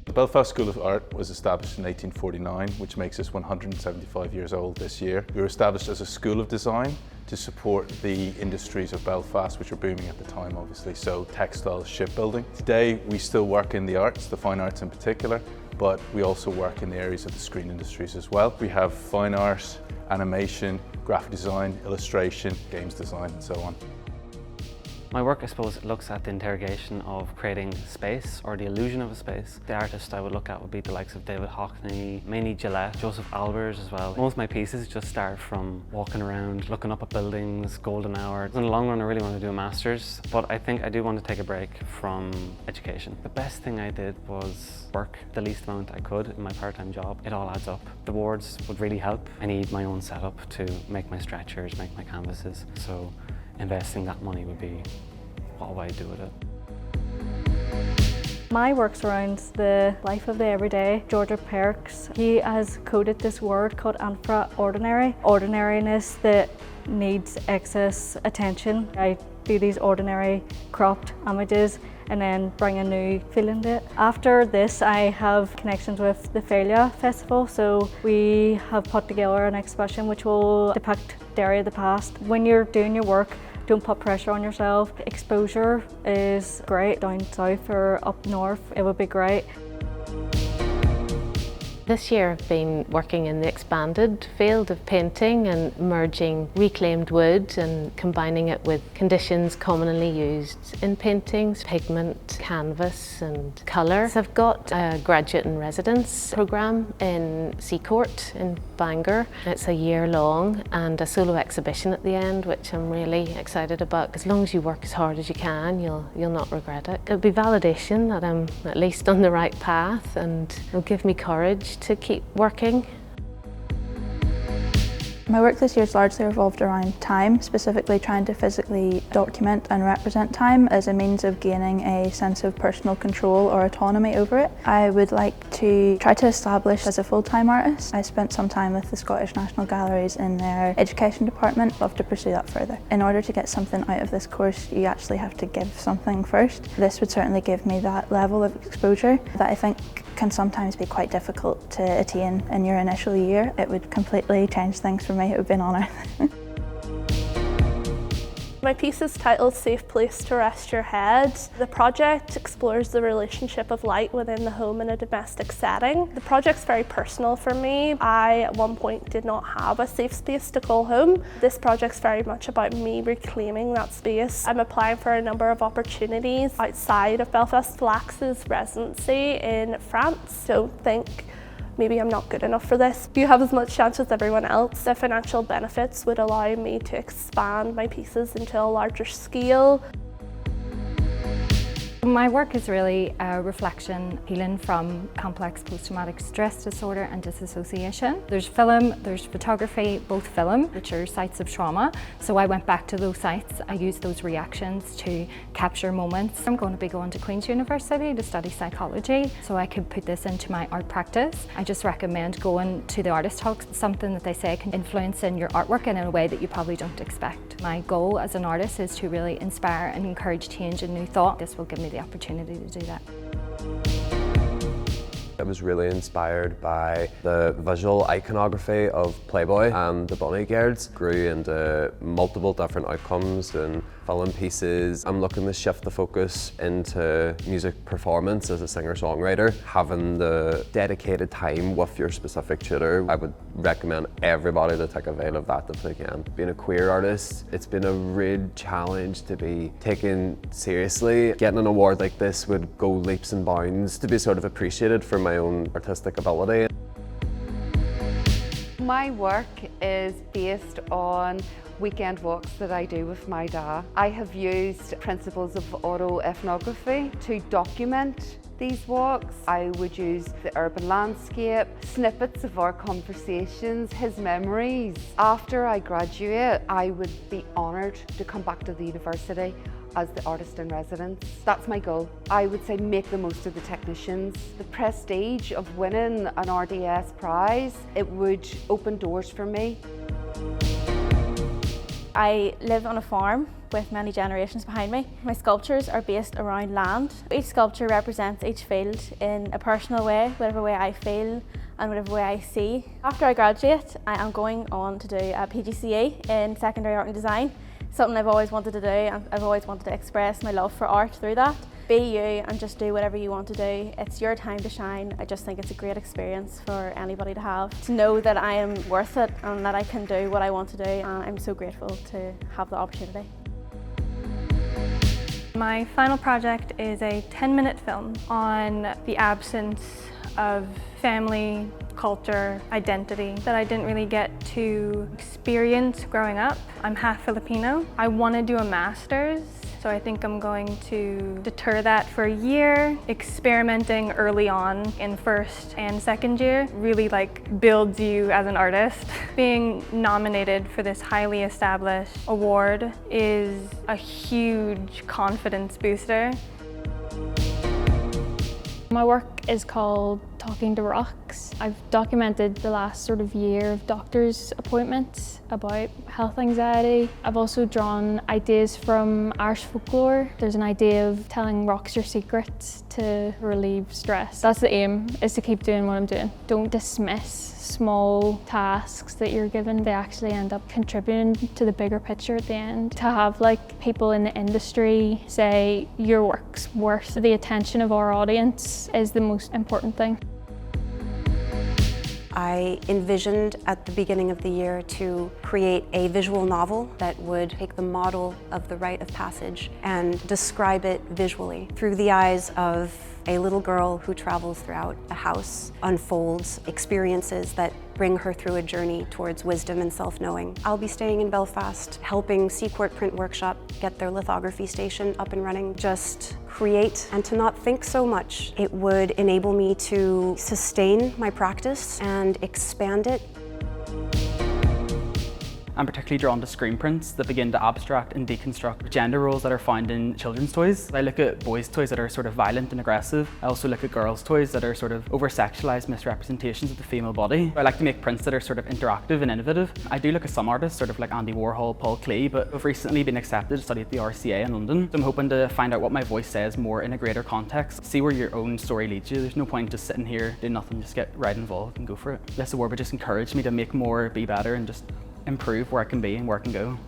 The Belfast School of Art was established in 1849, which makes us 175 years old this year. We were established as a school of design to support the industries of Belfast, which were booming at the time, obviously, so textiles, shipbuilding. Today, we still work in the arts, the fine arts in particular, but we also work in the areas of the screen industries as well. We have fine art, animation, graphic design, illustration, games design, and so on. My work, I suppose, looks at the interrogation of creating space, or the illusion of a space. The artist I would look at would be the likes of David Hockney, mainly Gillette, Joseph Albers as well. Most of my pieces just start from walking around, looking up at buildings, golden hour. In the long run, I really want to do a master's, but I think I do want to take a break from education. The best thing I did was work the least amount I could in my part-time job. It all adds up. The boards would really help. I need my own setup to make my stretchers, make my canvases, so investing that money would be what would I do with it. My work surrounds the life of the everyday. Georgia Perks, he has coded this word called infra-ordinary. Ordinariness that needs excess attention. I do these ordinary cropped images and then bring a new feeling to it. After this, I have connections with the Failure Festival, so we have put together an exhibition which will depict Derry of the past. When you're doing your work, don't put pressure on yourself. Exposure is great. Down south or up north, it would be great. This year I've been working in the expanded field of painting and merging reclaimed wood and combining it with conditions commonly used in paintings, pigment, canvas and colour. So I've got a graduate and residence programme in Seacourt in Bangor. It's a year long and a solo exhibition at the end, which I'm really excited about. As long as you work as hard as you can, you'll not regret it. It'll be validation that I'm at least on the right path, and it'll give me courage to keep working. My work this year has largely revolved around time, specifically trying to physically document and represent time as a means of gaining a sense of personal control or autonomy over it. I would like to try to establish as a full-time artist. I spent some time with the Scottish National Galleries in their education department. I'd love to pursue that further. In order to get something out of this course, you actually have to give something first. This would certainly give me that level of exposure that I think can sometimes be quite difficult to attain in your initial year. It would completely change things for me. It would be an honour. My piece is titled Safe Place to Rest Your Head. The project explores the relationship of light within the home in a domestic setting. The project's very personal for me. I at one point did not have a safe space to call home. This project's very much about me reclaiming that space. I'm applying for a number of opportunities outside of Belfast Flax's residency in France. Don't think maybe I'm not good enough for this. You have as much chance as everyone else. The financial benefits would allow me to expand my pieces into a larger scale. My work is really a reflection healing from complex post-traumatic stress disorder and disassociation. There's film, there's photography, both film, which are sites of trauma. So I went back to those sites. I used those reactions to capture moments. I'm going to be going to Queen's University to study psychology, so I could put this into my art practice. I just recommend going to the artist talks, something that they say can influence in your artwork in a way that you probably don't expect. My goal as an artist is to really inspire and encourage change and new thought. This will give me the opportunity to do that. I was really inspired by the visual iconography of Playboy and the Bunny Girls. Grew into multiple different outcomes and film pieces. I'm looking to shift the focus into music performance as a singer-songwriter. Having the dedicated time with your specific tutor, I would recommend everybody to take avail of that if they can. Being a queer artist, it's been a real challenge to be taken seriously. Getting an award like this would go leaps and bounds to be sort of appreciated for my own artistic ability. My work is based on weekend walks that I do with my dad. I have used principles of autoethnography to document these walks. I would use the urban landscape, snippets of our conversations, his memories. After I graduate, I would be honoured to come back to the university as the artist in residence. That's my goal. I would say make the most of the technicians. The prestige of winning an RDS prize, it would open doors for me. I live on a farm with many generations behind me. My sculptures are based around land. Each sculpture represents each field in a personal way, whatever way I feel and whatever way I see. After I graduate, I am going on to do a PGCE in secondary art and design. Something I've always wanted to do, and I've always wanted to express my love for art through that. Be you and just do whatever you want to do. It's your time to shine. I just think it's a great experience for anybody to have. To know that I am worth it and that I can do what I want to do. And I'm so grateful to have the opportunity. My final project is a 10-minute film on the absence of family, culture, identity that I didn't really get to experience growing up. I'm half Filipino. I want to do a master's, so I think I'm going to deter that for a year. Experimenting early on in first and second year really builds you as an artist. Being nominated for this highly established award is a huge confidence booster. My work is called talking to rocks. I've documented the last sort of year of doctor's appointments about health anxiety. I've also drawn ideas from Irish folklore. There's an idea of telling rocks your secrets to relieve stress. That's the aim, is to keep doing what I'm doing. Don't dismiss small tasks that you're given. They actually end up contributing to the bigger picture at the end. To have like people in the industry say your work's worth the attention of our audience is the most important thing. I envisioned at the beginning of the year to create a visual novel that would take the model of the rite of passage and describe it visually through the eyes of a little girl who travels throughout a house, unfolds experiences that bring her through a journey towards wisdom and self-knowing. I'll be staying in Belfast, helping Seacourt Print Workshop get their lithography station up and running. Just create and to not think so much. It would enable me to sustain my practice and expand it. I'm particularly drawn to screen prints that begin to abstract and deconstruct gender roles that are found in children's toys. I look at boys' toys that are sort of violent and aggressive. I also look at girls' toys that are sort of over-sexualized misrepresentations of the female body. I like to make prints that are sort of interactive and innovative. I do look at some artists, sort of like Andy Warhol, Paul Klee, but I've recently been accepted to study at the RCA in London. So I'm hoping to find out what my voice says more in a greater context. See where your own story leads you. There's no point just sitting here doing nothing, just get right involved and go for it. This award would just encourage me to make more, be better, and just improve where I can be and where I can go.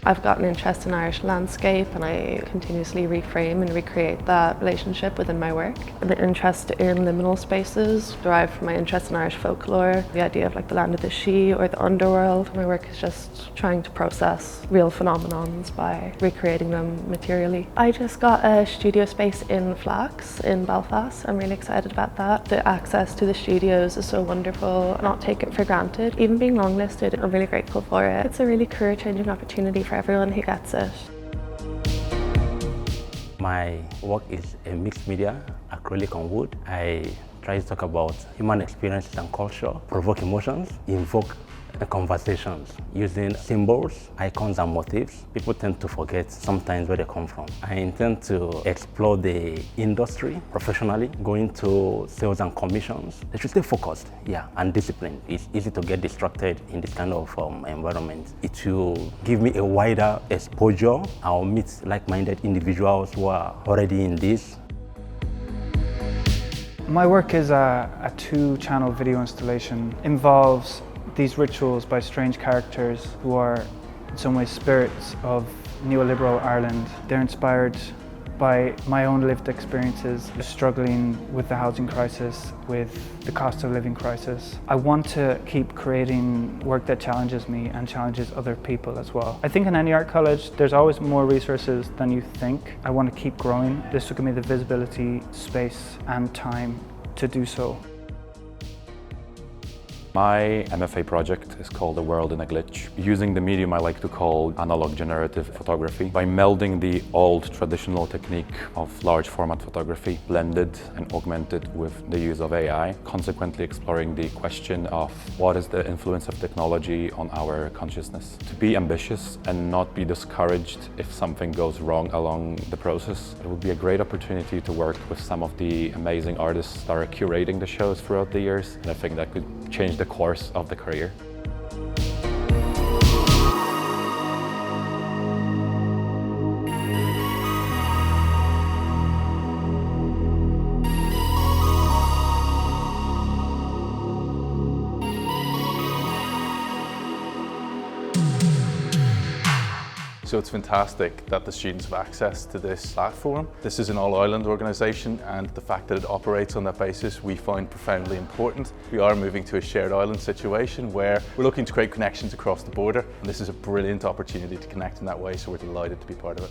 I've got an interest in Irish landscape and I continuously reframe and recreate that relationship within my work. The interest in liminal spaces derived from my interest in Irish folklore, the idea of like the land of the She or the underworld. My work is just trying to process real phenomenons by recreating them materially. I just got a studio space in Flax in Belfast. I'm really excited about that. The access to the studios is so wonderful, not take it for granted. Even being longlisted, I'm really grateful for it. It's a really career-changing opportunity for everyone who gets it. My work is a mixed media, acrylic on wood. I try to talk about human experiences and culture, provoke emotions, invoke conversations using symbols, icons and motifs. People tend to forget sometimes where they come from. I intend to explore the industry professionally, going to sales and commissions. They should stay focused, and disciplined. It's easy to get distracted in this kind of environment. It will give me a wider exposure. I'll meet like-minded individuals who are already in this. My work is a two-channel video installation. Involves these rituals by strange characters who are in some ways spirits of neoliberal Ireland. They're inspired by my own lived experiences struggling with the housing crisis, with the cost of living crisis. I want to keep creating work that challenges me and challenges other people as well. I think in any art college there's always more resources than you think. I want to keep growing. This will give me the visibility, space and time to do so. My MFA project is called The World in a Glitch, using the medium I like to call analog generative photography by melding the old traditional technique of large format photography, blended and augmented with the use of AI, consequently exploring the question of what is the influence of technology on our consciousness. To be ambitious and not be discouraged if something goes wrong along the process. It would be a great opportunity to work with some of the amazing artists that are curating the shows throughout the years, and I think that could change the course of the career. So it's fantastic that the students have access to this platform. This is an all-Ireland organisation, and the fact that it operates on that basis we find profoundly important. We are moving to a shared island situation where we're looking to create connections across the border, and this is a brilliant opportunity to connect in that way, so we're delighted to be part of it.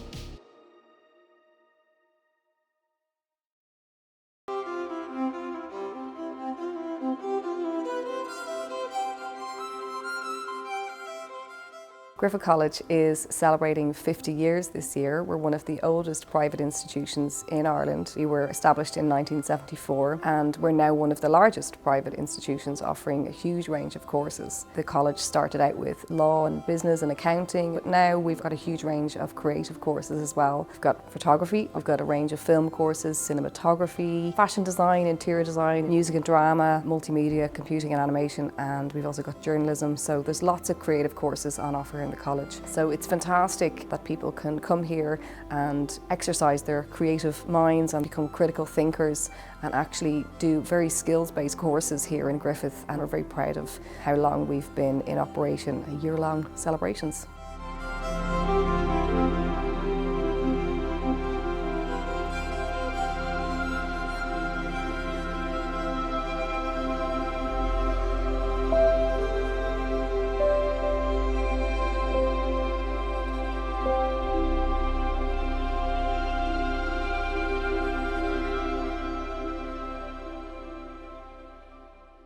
Griffith College is celebrating 50 years this year. We're one of the oldest private institutions in Ireland. We were established in 1974 and we're now one of the largest private institutions offering a huge range of courses. The college started out with law and business and accounting, but now we've got a huge range of creative courses as well. We've got photography, we've got a range of film courses, cinematography, fashion design, interior design, music and drama, multimedia, computing and animation, and we've also got journalism. So there's lots of creative courses on offer in the college. So it's fantastic that people can come here and exercise their creative minds and become critical thinkers and actually do very skills-based courses here in Griffith, and we're very proud of how long we've been in operation, a year-long celebrations.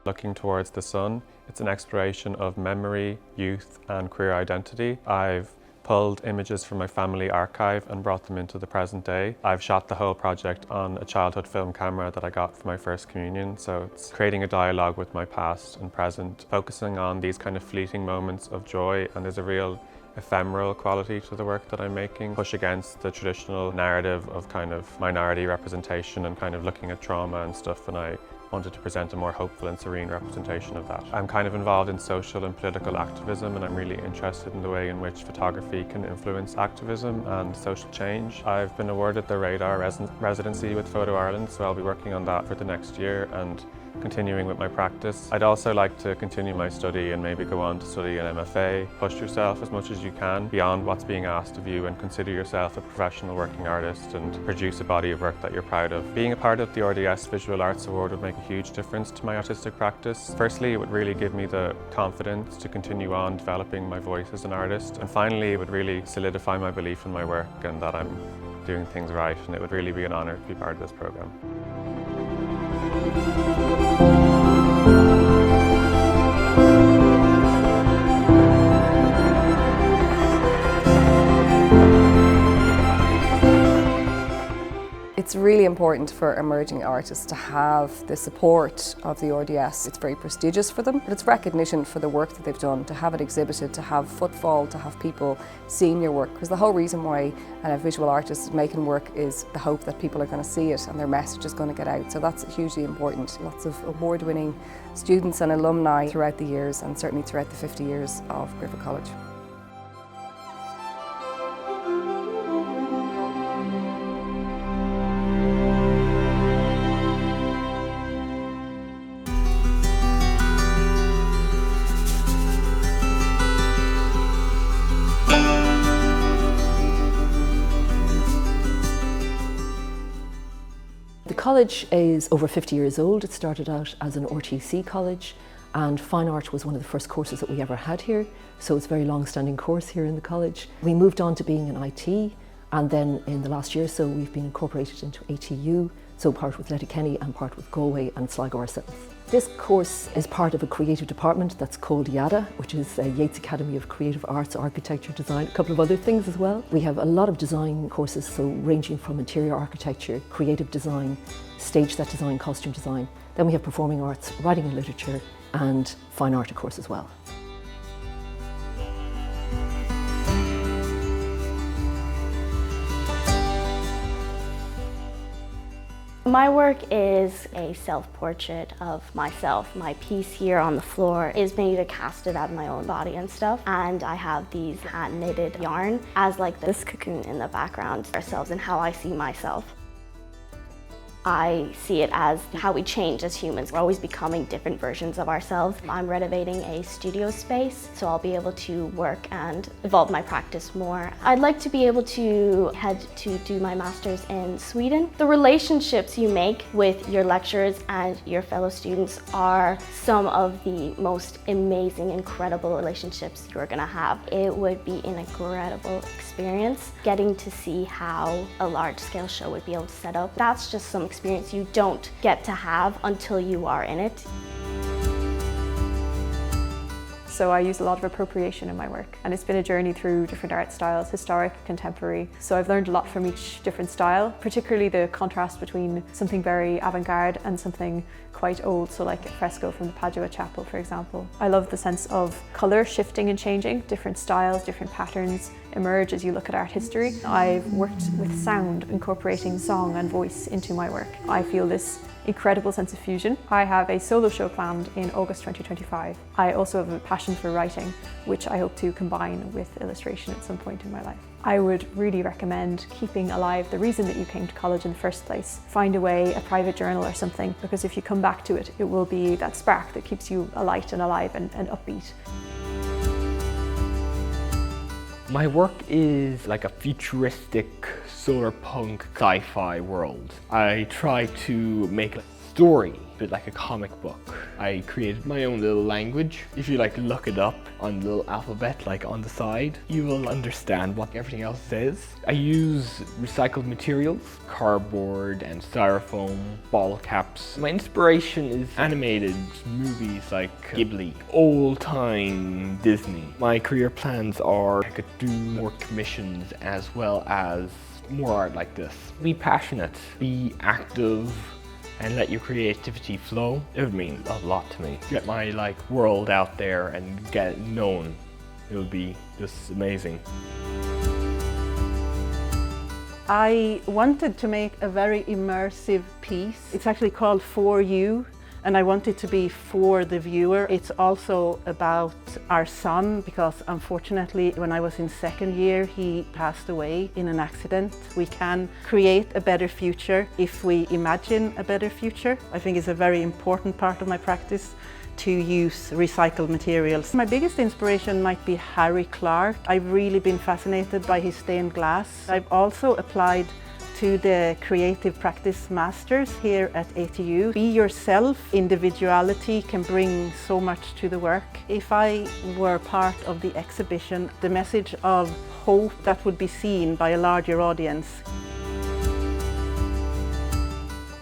Looking towards the sun, it's an exploration of memory, youth and queer identity. I've pulled images from my family archive and brought them into the present day. I've shot the whole project on a childhood film camera that I got for my first communion, so it's creating a dialogue with my past and present, focusing on these kind of fleeting moments of joy, and there's a real ephemeral quality to the work that I'm making, push against the traditional narrative of kind of minority representation and kind of looking at trauma and stuff, and I wanted to present a more hopeful and serene representation of that. I'm kind of involved in social and political activism, and I'm really interested in the way in which photography can influence activism and social change. I've been awarded the Radar residency with Photo Ireland, so I'll be working on that for the next year and continuing with my practice. I'd also like to continue my study and maybe go on to study an MFA. Push yourself as much as you can beyond what's being asked of you and consider yourself a professional working artist and produce a body of work that you're proud of. Being a part of the RDS Visual Arts Award would make a huge difference to my artistic practice. Firstly, it would really give me the confidence to continue on developing my voice as an artist, and finally it would really solidify my belief in my work and that I'm doing things right, and it would really be an honour to be part of this programme. It's really important for emerging artists to have the support of the RDS. It's very prestigious for them, but it's recognition for the work that they've done, to have it exhibited, to have footfall, to have people seeing your work. Because the whole reason why a visual artist is making work is the hope that people are going to see it and their message is going to get out. So that's hugely important. Lots of award-winning students and alumni throughout the years, and certainly throughout the 50 years of Griffith College. The college is over 50 years old. It started out as an RTC college, and fine art was one of the first courses that we ever had here, so it's a very long-standing course here in the college. We moved on to being an IT, and then in the last year or so we've been incorporated into ATU, so part with Letterkenny and part with Galway and Sligo ourselves. This course is part of a creative department that's called YADA, which is Yates Academy of Creative Arts, Architecture, Design, a couple of other things as well. We have a lot of design courses, so ranging from interior architecture, creative design, stage set design, costume design. Then we have performing arts, writing and literature, and fine art of course as well. My work is a self-portrait of myself. My piece here on the floor is made to cast it out of my own body and stuff, and I have these hand-knitted yarn as like this cocoon in the background ourselves and how I see myself. I see it as how we change as humans. We're always becoming different versions of ourselves. I'm renovating a studio space, so I'll be able to work and evolve my practice more. I'd like to be able to head to do my master's in Sweden. The relationships you make with your lecturers and your fellow students are some of the most amazing, incredible relationships you're gonna have. It would be an incredible experience getting to see how a large-scale show would be able to set up. That's just some experience you don't get to have until you are in it. So I use a lot of appropriation in my work, and it's been a journey through different art styles, historic, contemporary. So I've learned a lot from each different style, particularly the contrast between something very avant-garde and something quite old, so like a fresco from the Padua Chapel, for example. I love the sense of colour shifting and changing, different styles, different patterns emerge as you look at art history. I've worked with sound, incorporating song and voice into my work. I feel this incredible sense of fusion. I have a solo show planned in August 2025. I also have a passion for writing, which I hope to combine with illustration at some point in my life. I would really recommend keeping alive the reason that you came to college in the first place. Find a way, a private journal or something, because if you come back to it, it will be that spark that keeps you alight and alive and upbeat. My work is like a futuristic solar punk sci-fi world. I try to make a story, a bit like a comic book. I created my own little language. If you look it up on the little alphabet on the side, you will understand what everything else says. I use recycled materials, cardboard and styrofoam, bottle caps. My inspiration is animated movies like Ghibli, old-time Disney. My career plans are I could do more commissions as well as more art like this. Be passionate, be active, and let your creativity flow. It would mean a lot to me. Get my world out there and get it known. It would be just amazing. I wanted to make a very immersive piece. It's actually called For You, and I want it to be for the viewer. It's also about our son, because unfortunately when I was in second year he passed away in an accident. We can create a better future if we imagine a better future. I think it's a very important part of my practice to use recycled materials. My biggest inspiration might be Harry Clark. I've really been fascinated by his stained glass. I've also applied to the Creative Practice Masters here at ATU. Be yourself. Individuality can bring so much to the work. If I were part of the exhibition, the message of hope that would be seen by a larger audience.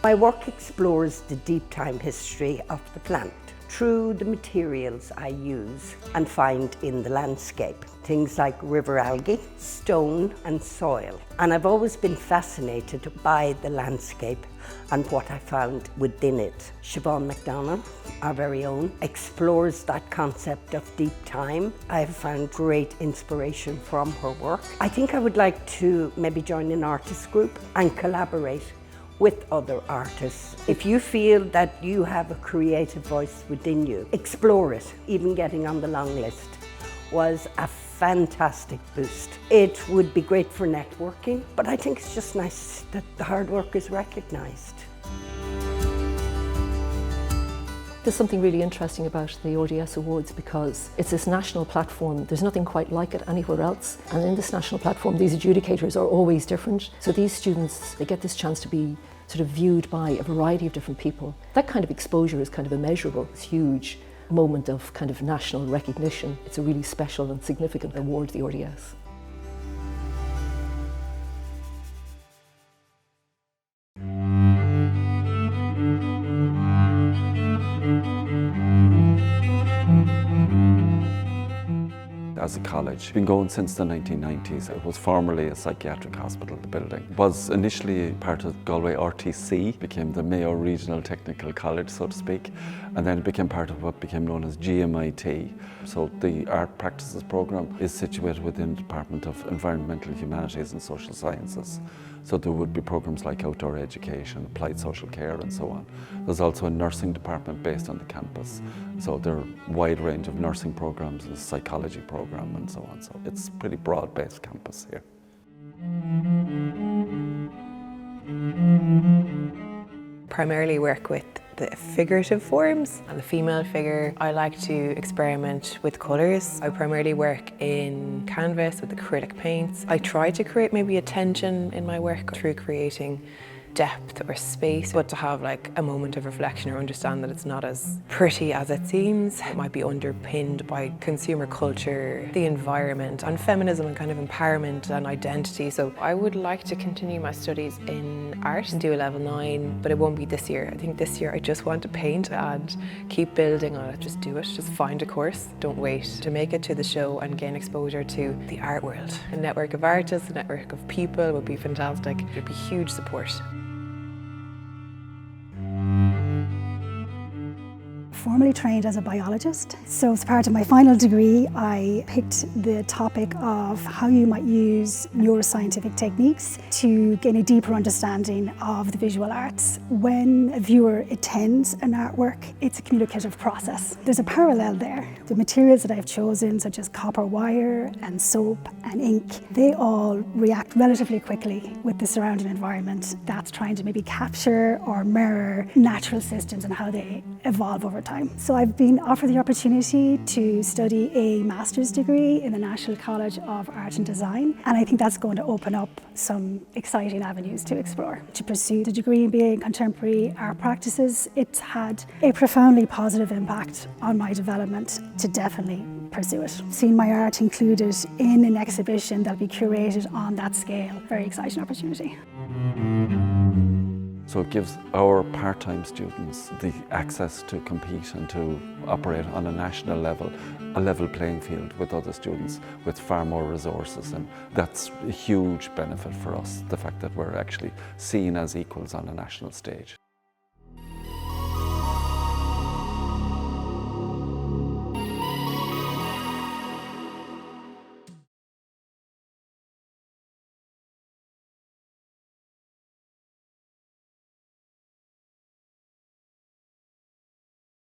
My work explores the deep time history of the plant through the materials I use and find in the landscape. Things like river algae, stone and soil. And I've always been fascinated by the landscape and what I found within it. Siobhan McDonagh, our very own, explores that concept of deep time. I have found great inspiration from her work. I think I would like to maybe join an artist group and collaborate with other artists. If you feel that you have a creative voice within you, explore it. Even getting on the long list was a fantastic boost. It would be great for networking, but I think it's just nice that the hard work is recognised. There's something really interesting about the RDS Awards because it's this national platform. There's nothing quite like it anywhere else. And in this national platform, these adjudicators are always different. So these students, they get this chance to be sort of viewed by a variety of different people. That kind of exposure is kind of immeasurable. It's huge moment of kind of national recognition. It's a really special and significant award, the RDS. As a college, been going since the 1990s. It was formerly a psychiatric hospital, the building. It was initially part of Galway RTC, became the Mayo Regional Technical College, so to speak, and then it became part of what became known as GMIT. So the Art Practices programme is situated within the Department of Environmental Humanities and Social Sciences. So there would be programmes like outdoor education, applied social care and so on. There's also a nursing department based on the campus. So there are a wide range of nursing programmes, a psychology programme and so on. So it's a pretty broad-based campus here. Primarily work with the figurative forms and the female figure. I like to experiment with colours. I primarily work in canvas with acrylic paints. I try to create maybe a tension in my work through creating depth or space, but to have like a moment of reflection or understand that it's not as pretty as it seems. It might be underpinned by consumer culture, the environment, and feminism and kind of empowerment and identity. So I would like to continue my studies in art and do a level 9, but it won't be this year. I think this year I just want to paint and keep building on it. Just do it, just find a course. Don't wait to make it to the show and gain exposure to the art world. A network of artists, a network of people would be fantastic. It would be huge support. Formally trained as a biologist. So as part of my final degree, I picked the topic of how you might use neuroscientific techniques to gain a deeper understanding of the visual arts. When a viewer attends an artwork, it's a communicative process. There's a parallel there. The materials that I've chosen, such as copper wire and soap and ink, they all react relatively quickly with the surrounding environment. That's trying to maybe capture or mirror natural systems and how they evolve over time. So I've been offered the opportunity to study a master's degree in the National College of Art and Design, and I think that's going to open up some exciting avenues to explore. To pursue the degree in BA in Contemporary Art Practices, it's had a profoundly positive impact on my development to definitely pursue it. Seeing my art included in an exhibition that'll be curated on that scale, very exciting opportunity. So it gives our part-time students the access to compete and to operate on a national level, a level playing field with other students with far more resources, and that's a huge benefit for us, the fact that we're actually seen as equals on a national stage.